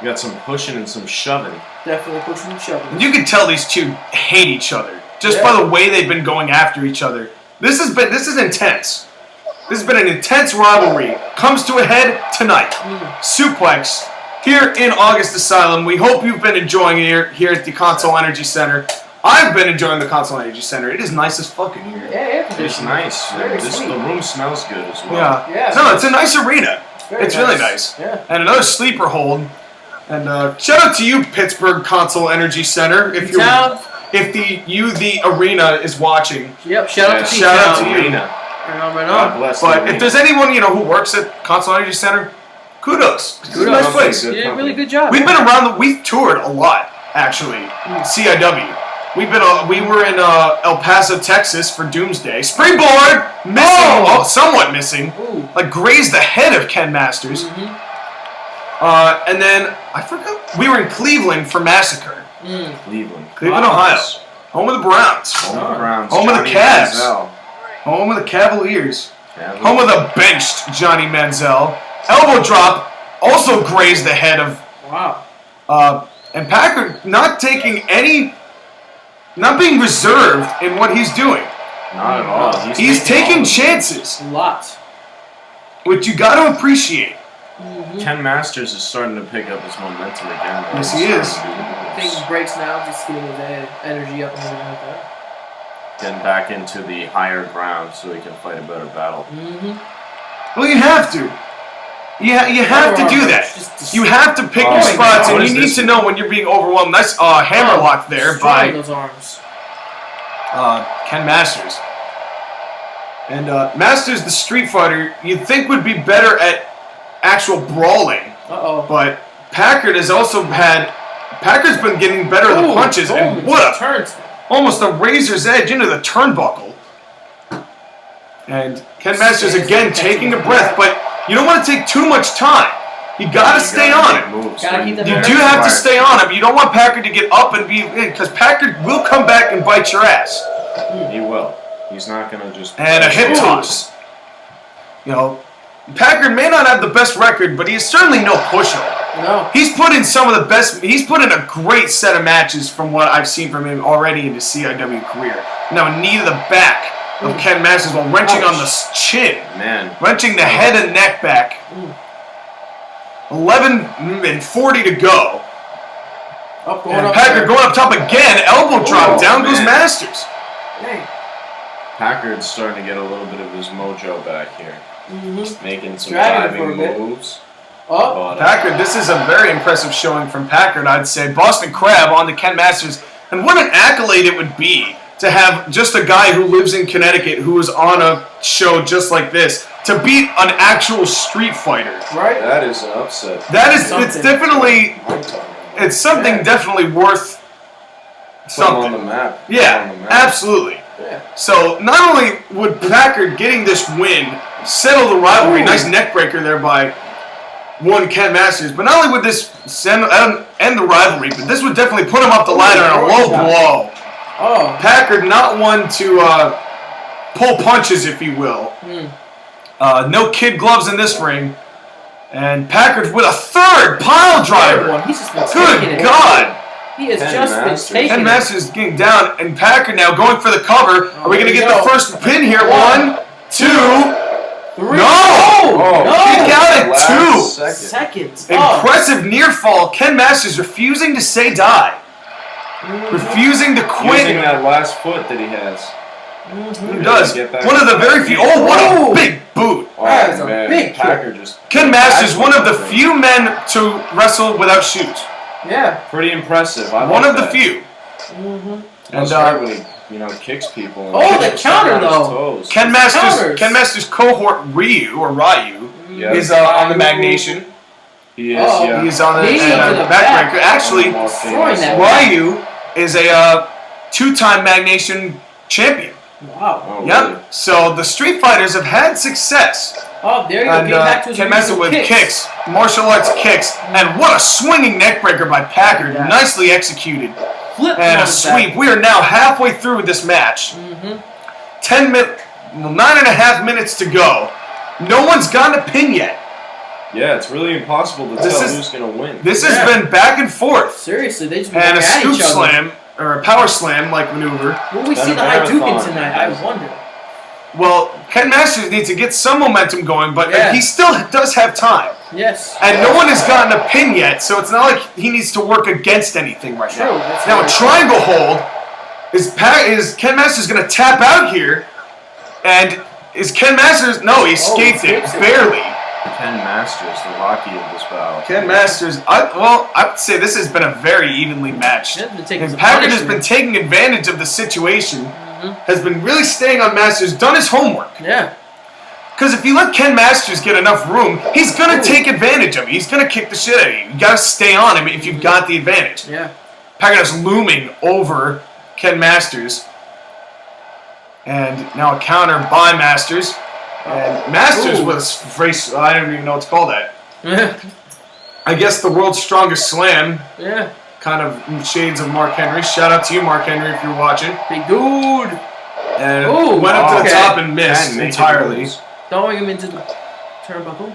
You got some pushing and some shoving. Definitely pushing and shoving. And you can tell these two hate each other just by the way they've been going after each other. This is intense. This has been an intense rivalry. Comes to a head tonight. Suplex here in August Asylum. We hope you've been enjoying it here at the Console Energy Center. I've been enjoying the Console Energy Center. It is nice as fuck in here. Yeah, It's nice. Very The sweet. room smells good as well. Yeah. No, it's a nice arena. Very It's really nice. Yeah. And another sleeper hold. And shout out to you, Pittsburgh Console Energy Center. If the arena is watching. Yep. Shout out to shout out to P-Town. you. Arena. Right on, right God on. bless But the if arena. there's anyone who works at Console Energy Center, kudos. It's a nice place. Good Yeah, company. really good job. We've been around. We've toured a lot, actually. CIW. We were in El Paso, Texas for Doomsday. Springboard missing. Somewhat missing. Ooh. Grazed the head of Ken Masters. And then I forgot. We were in Cleveland for Massacre. Cleveland. Cleveland, Ohio. Home of the Browns. Home of the Browns. Home of the Johnny Cavs. Manziel. Home of the Cavaliers. Cavaliers. Home of the benched Johnny Manziel. Elbow drop. Also grazed the head of. Wow. And Packard not being reserved in what he's doing. Not at all. He's taking all- chances, A lot. which you got to appreciate. Ken Masters is starting to pick up his momentum again. Yes, he is. Taking breaks now, just getting his energy up and everything like that. Getting back into the higher ground so he can fight a better battle. Well, you have to. You have to do that. Just You have to pick Oh, your spots, what and is you need this? to know when you're being overwhelmed. Nice hammerlock there strong by those arms. Ken Masters. And Masters, the Street Fighter, you'd think would be better at actual brawling. But Packard has also had... Packard's been getting better at the punches, and what a... Almost a razor's edge into the turnbuckle. And Ken Masters again taking a breath, but you don't want to take too much time. You gotta stay on him. You do have to stay on him. You don't want Packard to get up and be... Because Packard will come back and bite your ass. He will. He's not gonna just... And a hip toss. You know, Packard may not have the best record, but he is certainly no pushover. No. He's put in some of the best... He's put in a great set of matches from what I've seen from him already in his CIW career. Now, a knee to the back of Ken Masters while wrenching on the chin. Man. Wrenching the head and neck back. 11:40 to go. And Packard going up top again. Elbow drop. Down goes Masters. Hey. Packard's starting to get a little bit of his mojo back here. Making some Dragging diving for a bit. moves. Packard, this is a very impressive showing from Packard, I'd say. Boston Crab on to Ken Masters. And what an accolade it would be to have just a guy who lives in Connecticut who is on a show just like this to beat an actual street fighter. Right? That is an upset. That is, it's definitely, it's something definitely worth something. On the map. Yeah, absolutely. Yeah. So not only would Packard getting this win settle the rivalry, nice neck breaker there by one Ken Masters, but not only would this end the rivalry, but this would definitely put him up the ladder in a low blow. Packard not one to pull punches, if you will. No kid gloves in this ring. And Packard with a third pile driver. He's just been Good God. He has just been taking Ken Masters getting down, and Packard now going for the cover. Are we going to get the first pin here? 1, 2, 3. No! Kick out at 2 seconds. Impressive near fall. Ken Masters refusing to say die. Refusing to quit. Using that last foot that he has. He does. One of the very few. Oh, what a big boot. That is a big Packard just... Ken Masters, one of the few men to wrestle without shoes. Yeah. Pretty impressive. One of the few. And when he kicks people. And the counter though. Ken Masters' cohort Ryu is on the Magnation. He is. Yeah. He's on the backbreaker. Actually, Ryu is a 2-time Magnation champion. Wow. Really? So the Street Fighters have had success. There you go. And Ken Masters with kicks, martial arts kicks, and what a swinging neckbreaker by Packard, nicely executed. And a sweep. We are now halfway through this match. 9.5 minutes to go. No one's gotten a pin yet. Yeah, it's really impossible to tell who's going to win. This has been back and forth. Seriously, they just been and a scoop slam, or a power slam like maneuver. Will we see the Hadouken tonight? I wonder. Well, Ken Masters needs to get some momentum going, but he still does have time. Yes. And no one has gotten a pin yet, so it's not like he needs to work against anything right now. Now a triangle hold. Is Ken Masters going to tap out here? And is Ken Masters... No, he escaped it. Barely. Ken Masters, the Rocky of this battle. Ken Masters... I would say this has been a very evenly matched. And Packard has been taking advantage of the situation. Has been really staying on Masters. Done his homework. Yeah. Because if you let Ken Masters get enough room, he's going to take advantage of it. He's going to kick the shit out of you. You got to stay on him if you've got the advantage. Yeah. Packard is looming over Ken Masters. And now a counter by Masters. And Masters was... I don't even know what to call that. I guess the world's strongest slam. Yeah. Kind of shades of Mark Henry. Shout out to you, Mark Henry, if you're watching. Big dude. And went up to the top and missed entirely. Throwing him into the turnbuckle.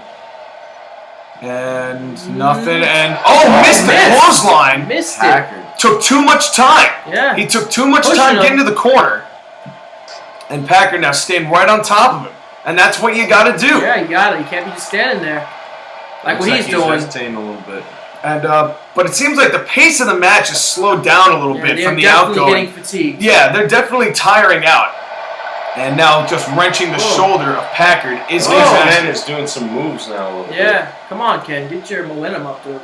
And nothing. And missed the clothesline. Missed it. Took too much time. Yeah. He took too much time getting to the corner. And Packard now staying right on top of him. And that's what you got to do. Yeah, you got it. You can't be just standing there. Like what he's doing. He's hesitating a little bit. And but it seems like the pace of the match has slowed down a little bit from the outgoing. They're definitely getting fatigued. Yeah, they're definitely tiring out. And now just wrenching the shoulder of Packard is Ken is doing some moves now a little bit. Yeah, come on, Ken. Get your momentum up to it.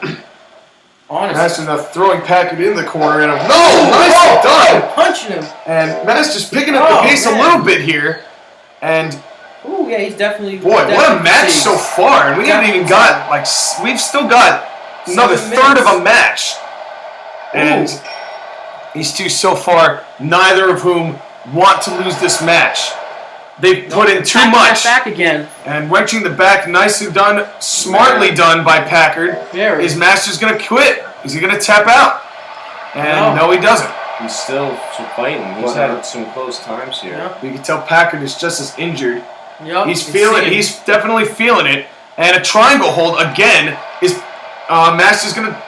Honestly. Masters now throwing Packard in the corner. And nicely done. Punching him. And Masters picking up the pace a little bit here. And Ooh, yeah, he's definitely. boy, what a match so far! And we haven't even got we've still got another third of a match. And these two so far, neither of whom want to lose this match. They put in too much. Back again. And wrenching the back, nicely done, smartly done by Packard. Is Masters going to quit? Is he going to tap out? And no, he doesn't. He's still fighting. He's had some close times here. Yeah. You can tell Packard is just as injured. Yep, He's feeling it. He's definitely feeling it. And a triangle hold again is Masters going to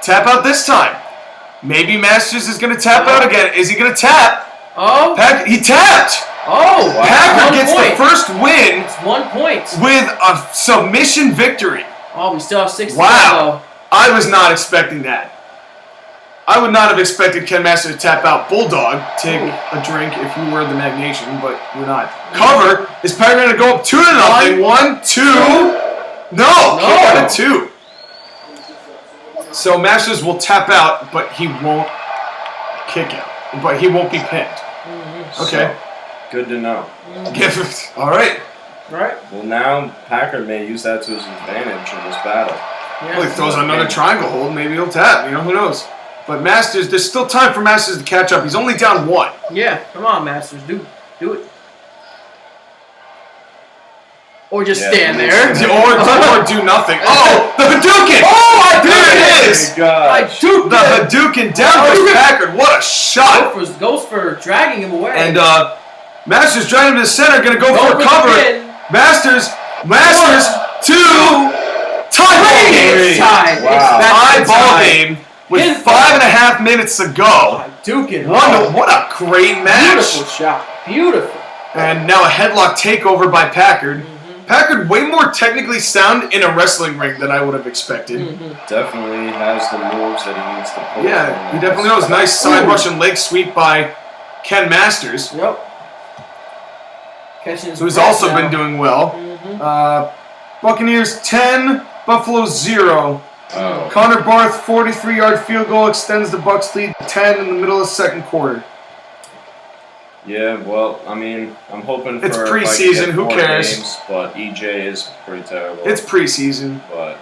tap out this time. Maybe Masters is going to tap out again. Is he going to tap? Oh. He tapped. Oh. Wow. Packard gets the first win. It's 1 point. With a submission victory. Oh, we still have 6 Wow. I was not expecting that. I would not have expected Ken Masters to tap out. Bulldog, take a drink if you were the Magnation, but you're not. Cover. Is Packard going to go up 2-0? 1, 2. No. Kick out of 2. So Masters will tap out, but he won't kick out. But he won't be pinned. Okay. So, good to know. All right. Right. Well, now Packard may use that to his advantage in this battle. Yeah. Well, he throws another triangle hold. Maybe he'll tap. Who knows? But Masters, there's still time for Masters to catch up. He's only down 1. Yeah. Come on, Masters. Do it. Or just stand there. Or do nothing. Oh, the Hadouken! Oh, there it is! Oh my gosh. The Hadouken down to Packard. What a shot! Goes for dragging him away. And Masters dragging him to the center. Going to go for a cover. Masters, 2. Tie game. Wow. Ball game with 5.5 minutes to go. Hadouken. What a great match. Beautiful shot. Beautiful. And now a headlock takeover by Packard. Packard way more technically sound in a wrestling ring than I would have expected. Definitely has the moves that he needs to pull. Yeah, he definitely knows. Nice side Russian leg sweep by Ken Masters. Yep. So he's also been doing well. Buccaneers 10, Buffalo 0. Oh. Connor Barth 43-yard field goal extends the Bucs lead to 10 in the middle of the second quarter. Yeah, well, I mean, I'm hoping for... It's preseason, who cares? Games, but EJ is pretty terrible. It's preseason. But,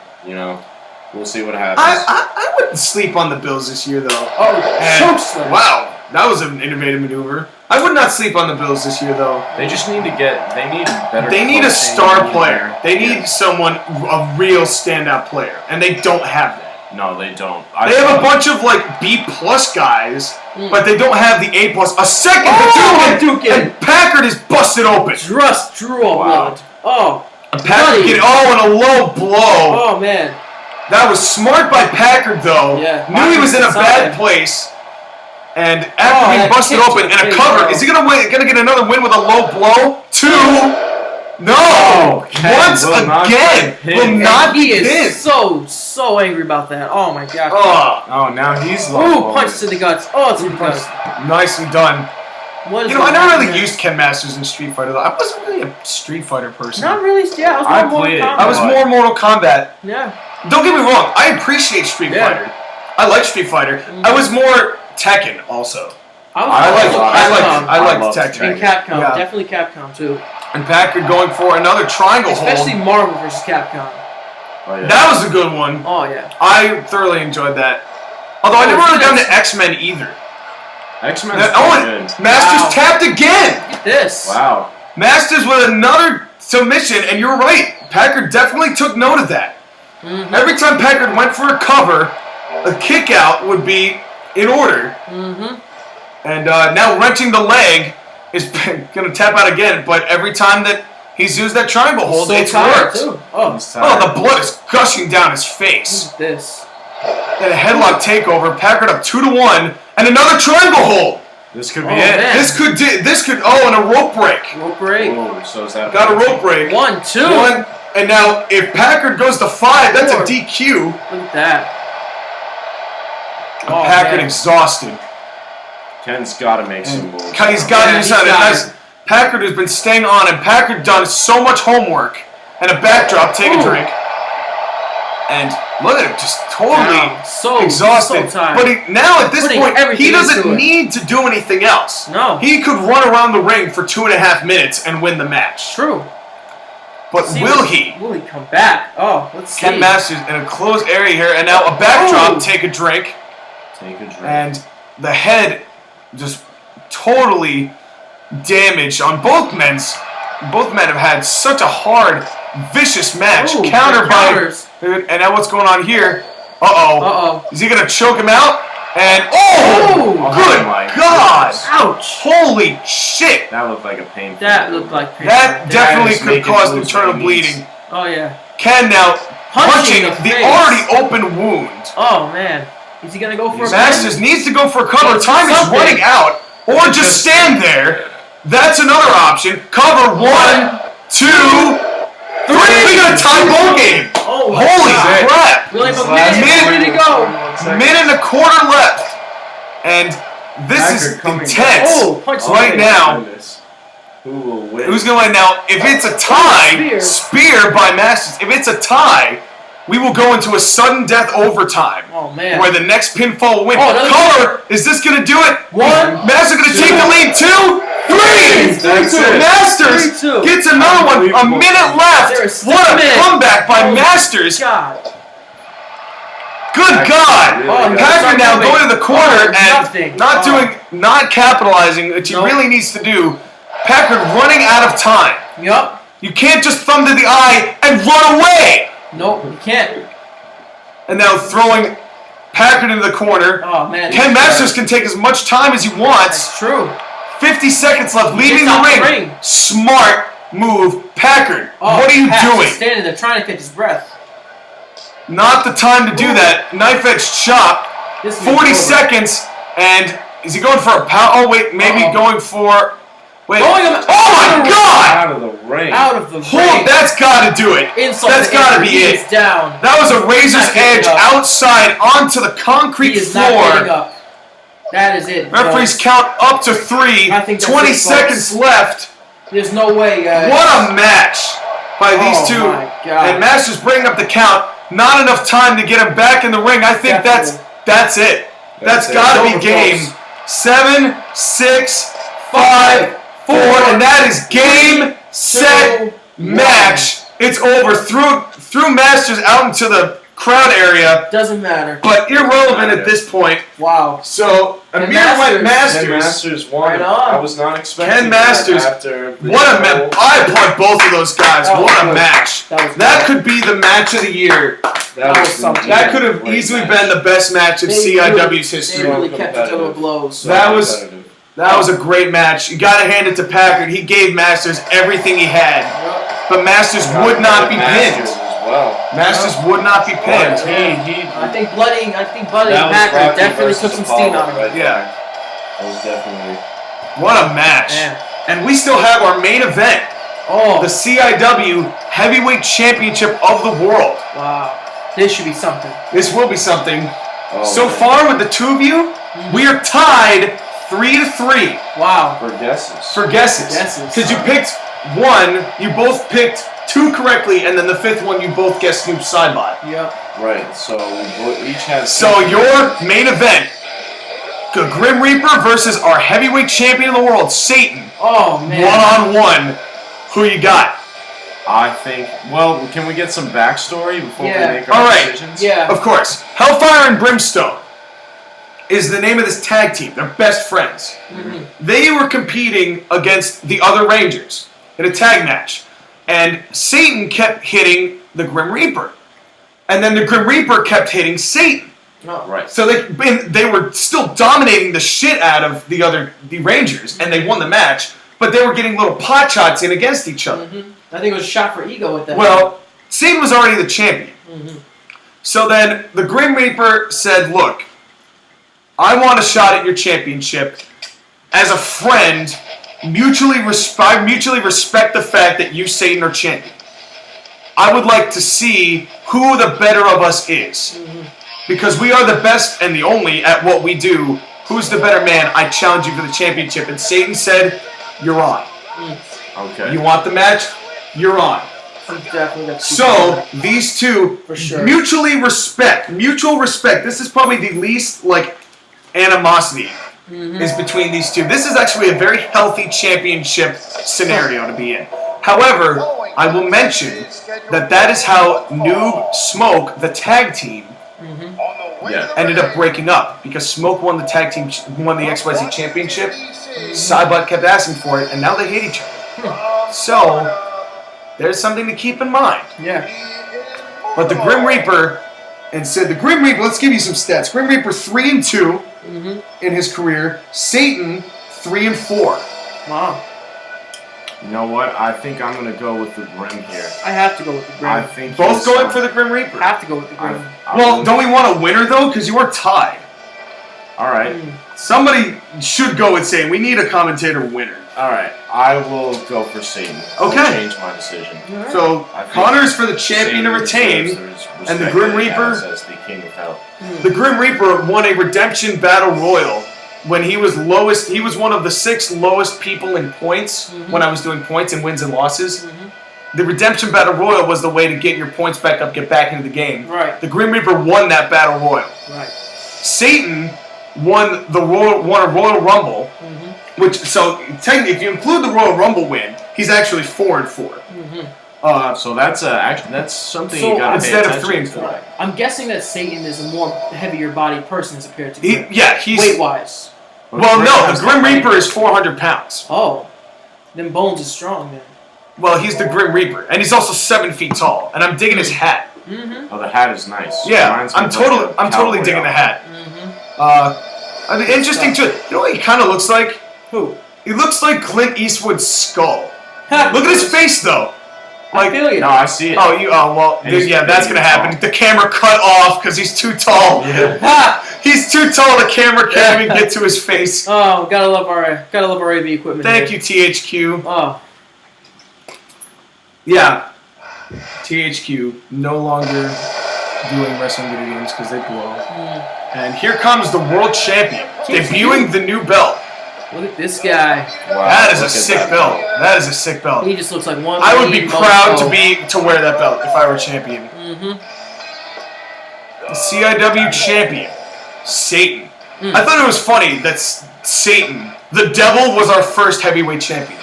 we'll see what happens. I wouldn't sleep on the Bills this year, though. Wow, that was an innovative maneuver. I would not sleep on the Bills this year, though. They just need to they need better... They need a star player. They need someone, a real standout player. And they don't have that. No, they don't. They have a bunch of, B-plus guys, but they don't have the A-plus. A second Hadouken! And Packard is busted open. Just drew a blood. Oh. Packard getting, in a low blow. Oh, man. That was smart by Packard, though. Yeah. Knew he was in a bad place. And after being busted open and a cover, is he going to get another win with a low blow? 2. No! Once again! Will not be pinned. He is so angry about that. Oh, my God. Oh, now he's low. Ooh, punch to the guts. Oh, it's in the guts. Nicely done. I never really used Ken Masters in Street Fighter, though. I wasn't really a Street Fighter person. Not really, yeah. I was more Mortal Kombat. Yeah. Don't get me wrong, I appreciate Street Fighter. I like Street Fighter. I was more Tekken, also. I liked Tekken. And Capcom. Yeah. Definitely Capcom, too. And Packard going for another triangle hold. Especially Marvel vs. Capcom. Oh, yeah. That was a good one. Oh, yeah. I thoroughly enjoyed that. Although I never really done the X-Men either. X-Men's good. Masters tapped again. Look at this. Wow. Masters with another submission, and you're right. Packard definitely took note of that. Every time Packard went for a cover, a kick out would be in order. And now wrenching the leg is going to tap out again, but every time that he's used that triangle hold, it's worked. Oh, the blood is gushing down his face. Look at this. And a headlock takeover, Packard up 2-1, and another triangle hold. This could be it. Man. This could, and a rope break. Rope break. Whoa, so is that Got a rope break. 1, 2. And now if Packard goes to 5, that's a DQ. Look at that. Packard exhausted. Ken's got to make some moves. He's got to do something. Packard has been staying on, and Packard done so much homework. And a backdrop, take a drink. And Look at him, just totally So exhausted. so tired. But now at this Putting point, everything he doesn't into it. need to do anything else. No. He could run around the ring for 2.5 minutes and win the match. True. But will he? Will he come back? Oh, let's see. Ken Masters in a closed area here, and now a backdrop. Take a drink. Take a drink. And the head just totally damaged on both men. Both men have had such a hard, vicious match. Ooh, Countered counters. by. And now what's going on here? Uh-oh. Uh-oh. Is he going to choke him out? And, Oh! Good my God! goodness. Ouch! Holy shit! That looked like a painful. That looked like pain. That definitely is could making cause lose internal babies. bleeding. Oh, yeah. Ken now punching the the face. already open wound. Oh, man. Is he going to go for a Masters needs to go for a cover. It's Time is something. running out. Or just stand there. That's another option. Cover 1, 2, 3. We got a tie ball game. Oh, my Holy God. crap. We only have a Last minute. Where did he go? Minute and a quarter left. And this is intense. Oh, punch Right now. Who will win? Who's going to win now? If it's a tie, spear by Masters. If it's a tie, we will go into a sudden death overtime. Oh, man. Where the next pinfall will win. Oh, another Color, is this going to do it? One, Masters going to take the lead. 2, 3. That's it. Masters 3-2. gets another one. A minute left. There is What a 6 minutes. comeback by Oh, Masters. God. Good God! really Packer now something. going to the corner and Nothing. not capitalizing, which he Nope. really needs to do. Packer running out of time. Yup. You can't just thumb to the eye and run away. Nope, you can't. And now throwing Packard into the corner. Oh, man. Ken Masters can take as much time as he wants. That's true. 50 seconds left, leaving gets out the the ring. ring. Smart move, Packard. Oh, What are you Pat's doing? just standing there trying to catch his breath. Not the time to do that. Knife edge chop. This is 40 over. seconds, and is he going for a power? Oh wait, maybe Uh-oh. going for. Wait. Going him- Oh my God! Out of the ring. Out of the Hold, ring. that's got to do it. Insult That's to got to injury. be He it. is down. That was a razor's Not getting edge up. outside onto the He concrete is not getting floor. up. That is it. Referees folks. count up to 3. I think that's 20 it, folks. seconds left. There's no way, guys. What a match by these Oh two. my God. And Masters bringing up the count. Not enough time to get him back in the ring. I think Definitely. that's it. That's it. got to It's be over, game. folks. 7, 6, 5, 4, and that is game, set, match. It's over. Threw Masters out into the crowd area, Doesn't matter. but irrelevant at this point. Wow. So Ken Amir went Masters. Ken Masters. Masters won. Right on. I was not expecting Ken that Masters. after the What a match! I applaud both of those guys. That was What a good. match! That was That could be the match of the year. That was something. That could have easily been the best match of They CIW's They history. really kept each other blows. That was a great match. You got to hand it to Packard. He gave Masters everything he had, but Masters would not be pinned. Masters would not be pinned. I think Bloody that and was Packard Rocky definitely versus took some Apollo steam out of right him. Yeah. That was definitely. What a match! Man. And we still have our main event, Oh, the CIW Heavyweight Championship of the World. wow. This should be something. This will be something. Oh, So man. far with the two of you, we are tied 3-3 Wow. For guesses. for guesses. Guesses. Because you picked one, you both picked 2 correctly, and then the 5th one you both guessed Snoop's sidebot. Yep. Right, so we each have. So your main event, the Grim Reaper versus our heavyweight champion in the world, Satan. Oh, man. 1-on-1. Who you got? I think. Well, can we get some backstory before Yeah. we make our All right. decisions? Yeah. Of course. Hellfire and Brimstone is the name of this tag team. They're best friends. Mhm. They were competing against the other Rangers in a tag match. And Satan kept hitting the Grim Reaper. And then the Grim Reaper kept hitting Satan. No. Right. So they were still dominating the shit out of the Rangers, and they won the match, but they were getting little pot shots in against each other. Mhm. I think it was a shot for ego with that. Well, Satan was already the champion. Mhm. So then the Grim Reaper said, look, I want a shot at your championship. As a friend, mutually respect the fact that you, Satan, are champion. I would like to see who the better of us is. Because we are the best and the only at what we do. Who's the better man? I challenge you for the championship. And Satan said, you're on. Okay. You want the match? You're on. Definitely got to So these two For sure. mutual respect. This is probably the least like animosity is between these two. This is actually a very healthy championship scenario to be in. However, I will mention that is how Noob Smoke, the tag team, ended up breaking up because Smoke won the XYZ championship. Cybot kept asking for it, and now they hate each other. So there's something to keep in mind. Yeah. But the Grim Reaper, let's give you some stats. Grim Reaper 3-2 in his career. Satan 3-4. Wow. You know what? I think I'm going to go with the Grim here. I have to go with the Grim. I think Both going for the Grim Reaper. I have to go with the Grim. Well, don't we want a winner though? Because you are tied. All right. Somebody should go with Satan. We need a commentator winner. All right. I will go for Satan. Okay. I'll change my decision. So Connor's for the champion to retain, and the Grim Reaper. As the King of Hell. The Grim Reaper won a Redemption Battle Royal when he was lowest. He was one of the 6 lowest people in points when I was doing points and wins and losses. The Redemption Battle Royal was the way to get your points back up, get back into the game. Right. The Grim Reaper won that Battle Royal. Right. Satan won a Royal Rumble, which so technically, if you include the Royal Rumble win, he's actually 4-4. So that's something you got to pay instead of attention 3 and 4. I'm guessing that Satan is a more heavier body person as compared to Grim. He's weight-wise. Well, no, the Grim Reaper is 400 pounds. Oh. Them bones is strong, man. Well, he's the Grim Reaper, and he's also 7 feet tall. And I'm digging his hat. Oh, the hat is nice. Yeah, Reminds me I'm of like a totally cowboy digging the outfit. hat. I mean, interesting too. You know what he kind of looks like? Who? He looks like Clint Eastwood's skull. Ha! Look at his face, though. I feel you. No, I see it. And that's gonna happen. The camera cut off because he's too tall. Yeah. Ha! He's too tall. The camera can't even get to his face. Oh, gotta love our AV equipment. Thank here. you, THQ. Oh. Yeah, THQ no longer doing wrestling video games because they blow. And here comes the world champion debuting the new belt. Look at this guy. Wow, That is a look at sick that belt. That is a sick belt. He just looks like one. I would be lean proud mofo. to wear that belt if I were champion. The CIW champion, Satan. I thought it was funny that Satan, the devil, was our first heavyweight champion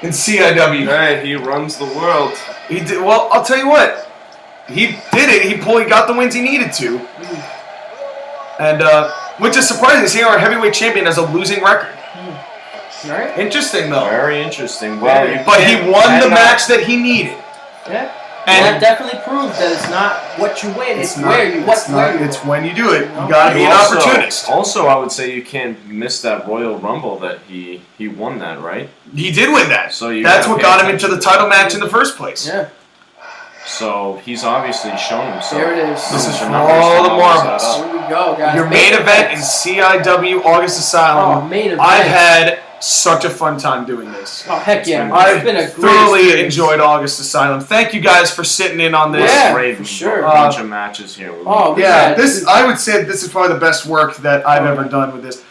in CIW. Hey, he runs the world. He did well. I'll tell you what. He did it. He got the wins he needed to. And which is surprising, seeing our heavyweight champion has a losing record. Right? Interesting though. Very interesting. Well, But he won the match that he needed. Yeah. And that definitely proves that it's not what you win, it's where you It's when you do it. You gotta be an opportunist. Also, I would say you can't miss that Royal Rumble that he won that, right? He did win that. So that's what got him into the title match in the first place. Yeah. So he's obviously shown himself. There it is. This is The for numbers all the don't always add marbles. up. Here we go, guys. Your main event in CIW August Asylum. Oh, main event. I've had such a fun time doing this. Oh, heck yeah. I've It's been a great thoroughly experience. enjoyed August Asylum. Thank you guys for sitting in on this. Yeah, Great, for sure. A bunch of matches here. Oh, Yeah, I would say this is probably the best work that I've ever done with this.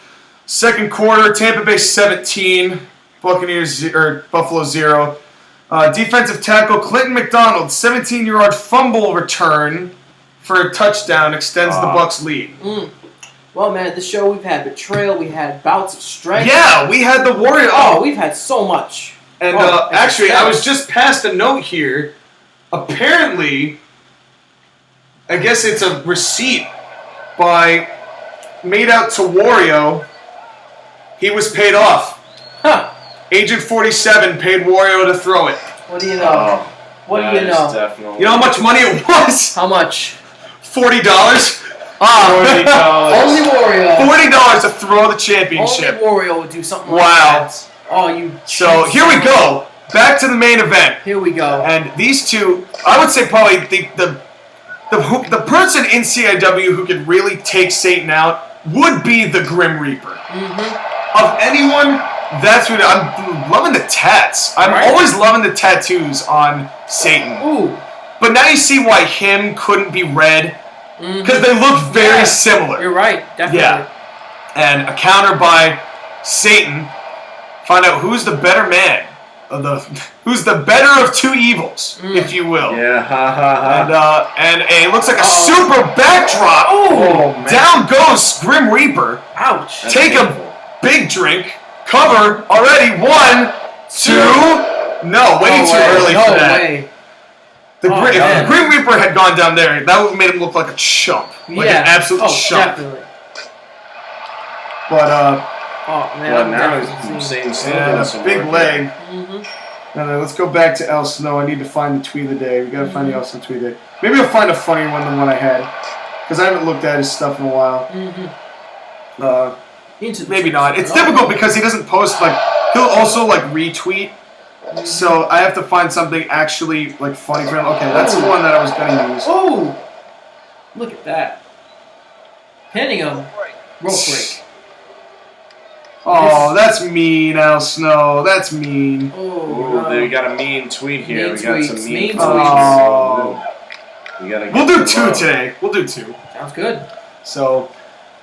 Second quarter, Tampa Bay 17, Buffalo 0. Defensive tackle Clinton McDonald, 17-yard fumble return for a touchdown extends the Bucs' lead. Well, man, at the show we've had betrayal, we had bouts of strength. Yeah, we had the Warrior. Oh, we've had so much. And it's actually, I hysterical. was just passed a note here. Apparently, I guess it's a receipt made out to Wario. He was paid off. Huh. Agent 47 paid Wario to throw it. What do you know? What do you know? Definitely. You know how much money it was? How much? $40. Only Wario. $40 to throw the championship. Only Wario would do something like Wow. that. Oh, you. So here we go. Back to the main event. Here we go. And these two, I would say probably the person in CIW who could really take Satan out would be the Grim Reaper. Of anyone, that's what I'm loving the tats. I'm always loving the tattoos on Satan. Ooh. But now you see why him couldn't be red. Because they look very similar. You're right. Definitely. Yeah. And a counter by Satan. Find out who's the better man. who's the better of two evils, if you will. Yeah, ha ha ha. And a looks like a super backdrop. Oh, man. Down goes Grim Reaper. Ouch. That's Take painful. a big drink. Cover already. 1, 2. No, way too early for that. Way. If the Grim Reaper had gone down there, that would have made him look like a chump. Like an absolute chump. Definitely. But, oh, man. Well, I'm now definitely he's seeing- saying that's a big leg. No, let's go back to El Snow. I need to find the tweet of the day. We gotta find the El Snow tweet of the day. Maybe I'll find a funnier one than the one I had. Because I haven't looked at his stuff in a while. Maybe not. It's difficult because he doesn't post, like, he'll also, like, retweet. So I have to find something actually, like, funny for him. Okay, that's the one that I was gonna use. Oh! Look at that. Pinning him. Rope break. Oh, that's mean, Al Snow. That's mean. Oh, Ooh, we got a mean tweet here. Mean we got some tweets, mean mean tweets. Oh. We gotta We'll do get 2 them today. We'll do 2. Sounds good. So,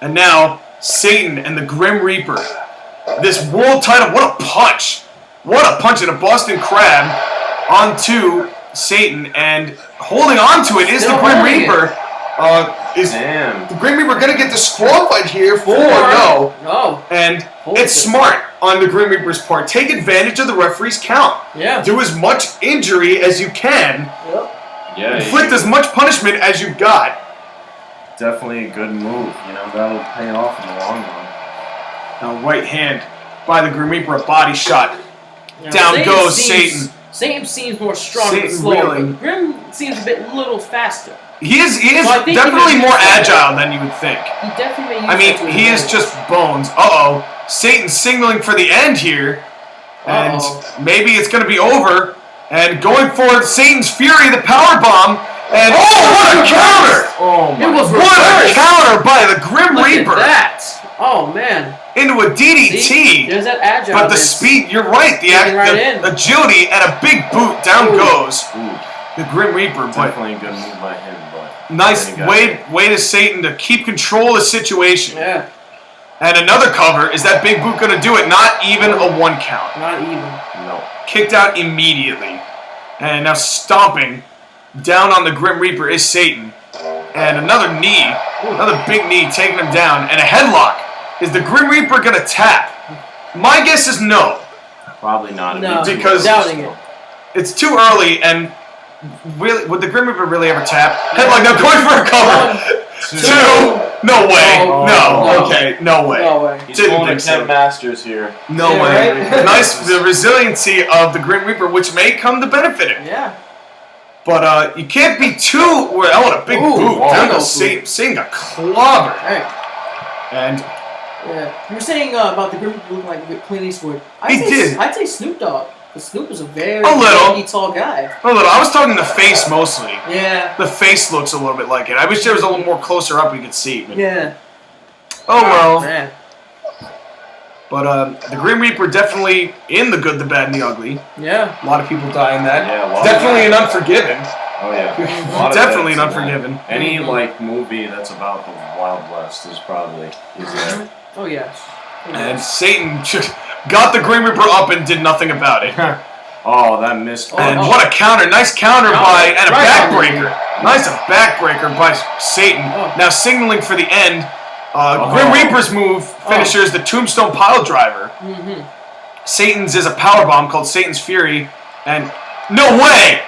and now, Satan and the Grim Reaper. This world title, what a punch! What a punch in a Boston Crab onto Satan, and holding on to it is the Grim Reaper. Is Damn. the Grim Reaper gonna get disqualified here for no? No. And it's smart on the Grim Reaper's part. Take advantage of the referee's count. Yeah. Do as much injury as you can. Yeah, Inflict as much punishment as you've got. definitely a good move. You know, that'll pay off in the long run. Now, right hand by the Grim Reaper, a body shot. Now, Down goes Satan. Satan seems more strong Satan and slow. really- But Grim seems a little faster. He is So I think definitely he more may use agile than you would think. He definitely may use I mean, that to he his is advantage. just bones. Uh-oh. Satan's signaling for the end here. And Uh-oh. maybe it's going to be over. And going for Satan's Fury, the power bomb. And what a counter! Oh It was What a reversed. counter by the Grim Look Reaper at that. Oh, man. into a DDT. See? There's that agile. But the speed, you're right. The Taking right in. agility and a big boot down Ooh. goes Ooh, the Grim Reaper. But definitely a good move by him, but nice then he got way to Satan to keep control of the situation. Yeah. And another cover. Is that big boot going to do it? Not even a 1 count. Not even. no. Kicked out immediately. And now stomping down on the Grim Reaper is Satan. And another knee. Another big knee taking him down. And a headlock. Is the Grim Reaper going to tap? My guess is no. Probably not. No, Because- doubting it. It's too early, and really, would the Grim Reaper really ever tap? Headlock, now going for a cover. 2. No way. No. No. No. Okay. No way. No way. He's Didn't going think to so. Ken Masters here. No Yeah, way. right? Nice, the resiliency of the Grim Reaper, which may come to benefit him. Yeah. But you can't be too. Oh, what a big Ooh, boot! wow. Down No to boot. Satan. Satan got clobbered. Hey. And Yeah. You were saying about the Grim Reaper looking like Clint Eastwood. He did. I'd say Snoop Dogg. Because Snoop was a very A little. lanky, tall guy. a little. I was talking the face mostly. Yeah. The face looks a little bit like it. I wish there was a little more closer up we could see. But, Yeah. oh well. Man. But the Grim Reaper definitely in the good, the bad, and the ugly. Yeah. A lot of people die in that. Yeah, a lot Definitely of an Unforgiven. Oh yeah. A lot of Definitely an deaths in that. Unforgiven. Any like movie that's about the Wild West is there. Oh, yeah. And Satan just got the Grim Reaper up and did nothing about it. Oh, that missed. And Oh. what a counter. Nice counter by, and a Right. backbreaker. Nice a backbreaker by Satan. Oh. Now signaling for the end. Oh. Grim Reaper's move finishers the Tombstone Pile Driver. Mm-hmm. Satan's is a powerbomb called Satan's Fury. And no way!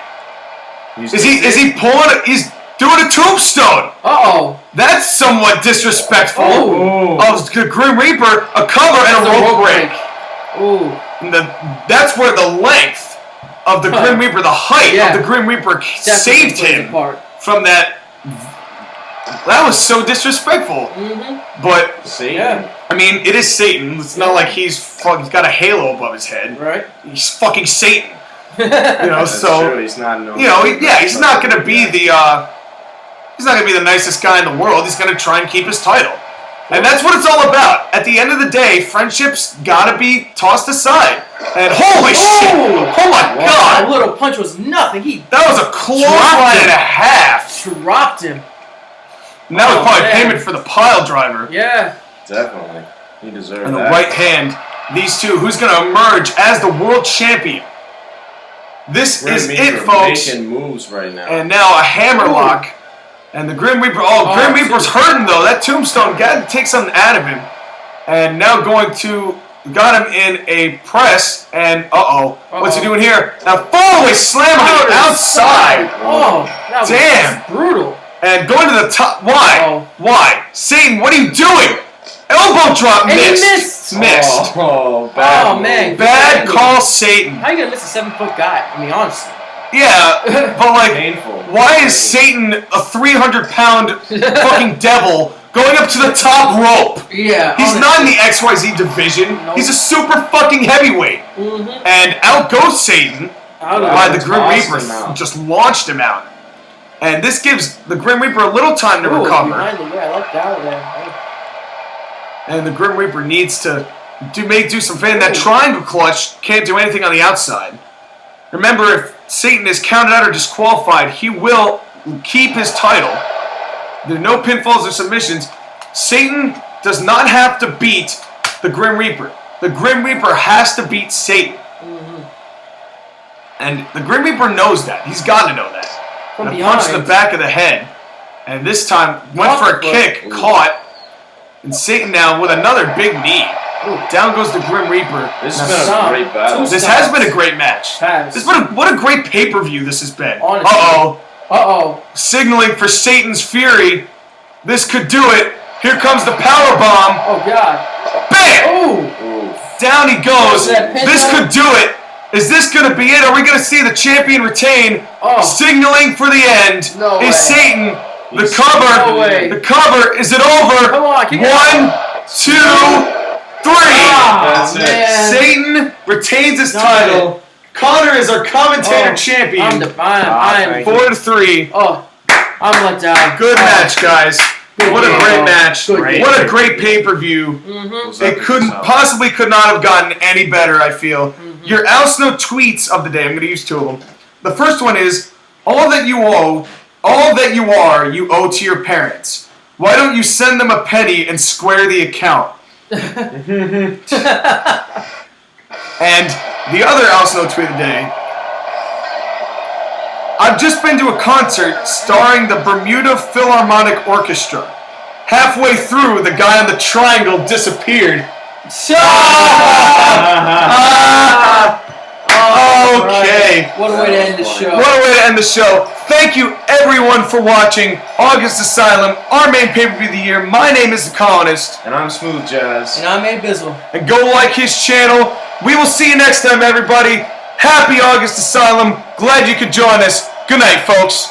Is he pulling it? He's doing a tombstone! Uh-oh. That's somewhat disrespectful. Oh. Of the Grim Reaper, a cover and a rope break. Ooh. And that's where the length of the Grim Reaper, the height Yeah. of the Grim Reaper Definitely saved plays a him part. from that. That was so disrespectful. Mm-hmm. But, Satan. Yeah. I mean, it is Satan. It's not like he's got a halo above his head. Right? He's fucking Satan. You know, That's so true. He's not known. you know, he's not gonna be the he's not gonna be the nicest guy in the world. He's gonna try and keep his title, and that's what it's all about. At the end of the day, friendships gotta be tossed aside. And holy shit! Oh my That god! little punch was nothing. He That was a clothesline and a half. dropped him. And that was probably man. payment for the pile driver. Yeah. Definitely. He deserved And the that. right hand. These two, who's gonna emerge as the world champion? This is Grim it, Reaper folks. making moves right now. And now a hammerlock. And the Grim Reaper. Oh, Grim Reaper's hurting, though. That tombstone got to take something out of him. And now going to... Got him in a press. And, what's he doing here? Now, fallaway slam on the outside. Oh, that Damn. was brutal. And going to the top. Why? Why? Satan, what are you doing? Elbow drop. And missed. he missed. Missed. Bad Oh, move. man. Bad call, Satan. How you going to miss a 7-foot guy? I mean, honestly. Yeah, but like, Painful. why is Satan a 300-pound fucking devil going up to the top rope? Yeah. He's not in the XYZ division. Nope. He's a super fucking heavyweight. And out goes Satan. Why the Grim Reaper just launched him out. And this gives the Grim Reaper a little time to recover. I like that there. And the Grim Reaper needs to do some fan. That triangle clutch can't do anything on the outside. Remember, if Satan is counted out or disqualified, he will keep his title. There are no pinfalls or submissions. Satan does not have to beat the Grim Reaper. The Grim Reaper has to beat Satan. And the Grim Reaper knows that. He's got to know that. From And a behind. punch to the back of the head. And this time went for a kick, caught. And Satan now with another big knee. Down goes the Grim Reaper. This has been a great battle. This has been a great match. What a great pay-per-view this has been. Uh-oh. Signaling for Satan's Fury. This could do it. Here comes the power bomb. Oh, God. Bam! Oh. Down he goes. That pin This down? could do it. Is this going to be it? Are we going to see the champion retain? Signaling for the end No way. is Satan. The cover. No way. The cover. Is it over? Come on, kick it 1, 2, 3. That's it. Man. Satan retains his title. Connor is our commentator champion. I'm 4-3. Oh, I'm let down. Good match, guys. What a great match. Good game. What a great pay-per-view. It could not have gotten any better, I feel. Your Al Snow tweets of the day, I'm going to use 2 of them. The first one is, all that you are, you owe to your parents. Why don't you send them a penny and square the account? And the other Al Snow tweet of the day, I've just been to a concert starring the Bermuda Philharmonic Orchestra. Halfway through, the guy on the triangle disappeared. Okay. What a way to end the show. What a way to end the show. Thank you, everyone, for watching August Asylum, our main pay-per-view of the year. My name is The Colonist. And I'm Smooth Jazz. And I'm A Bizzle. And go like his channel. We will see you next time, everybody. Happy August Asylum. Glad you could join us. Good night, folks.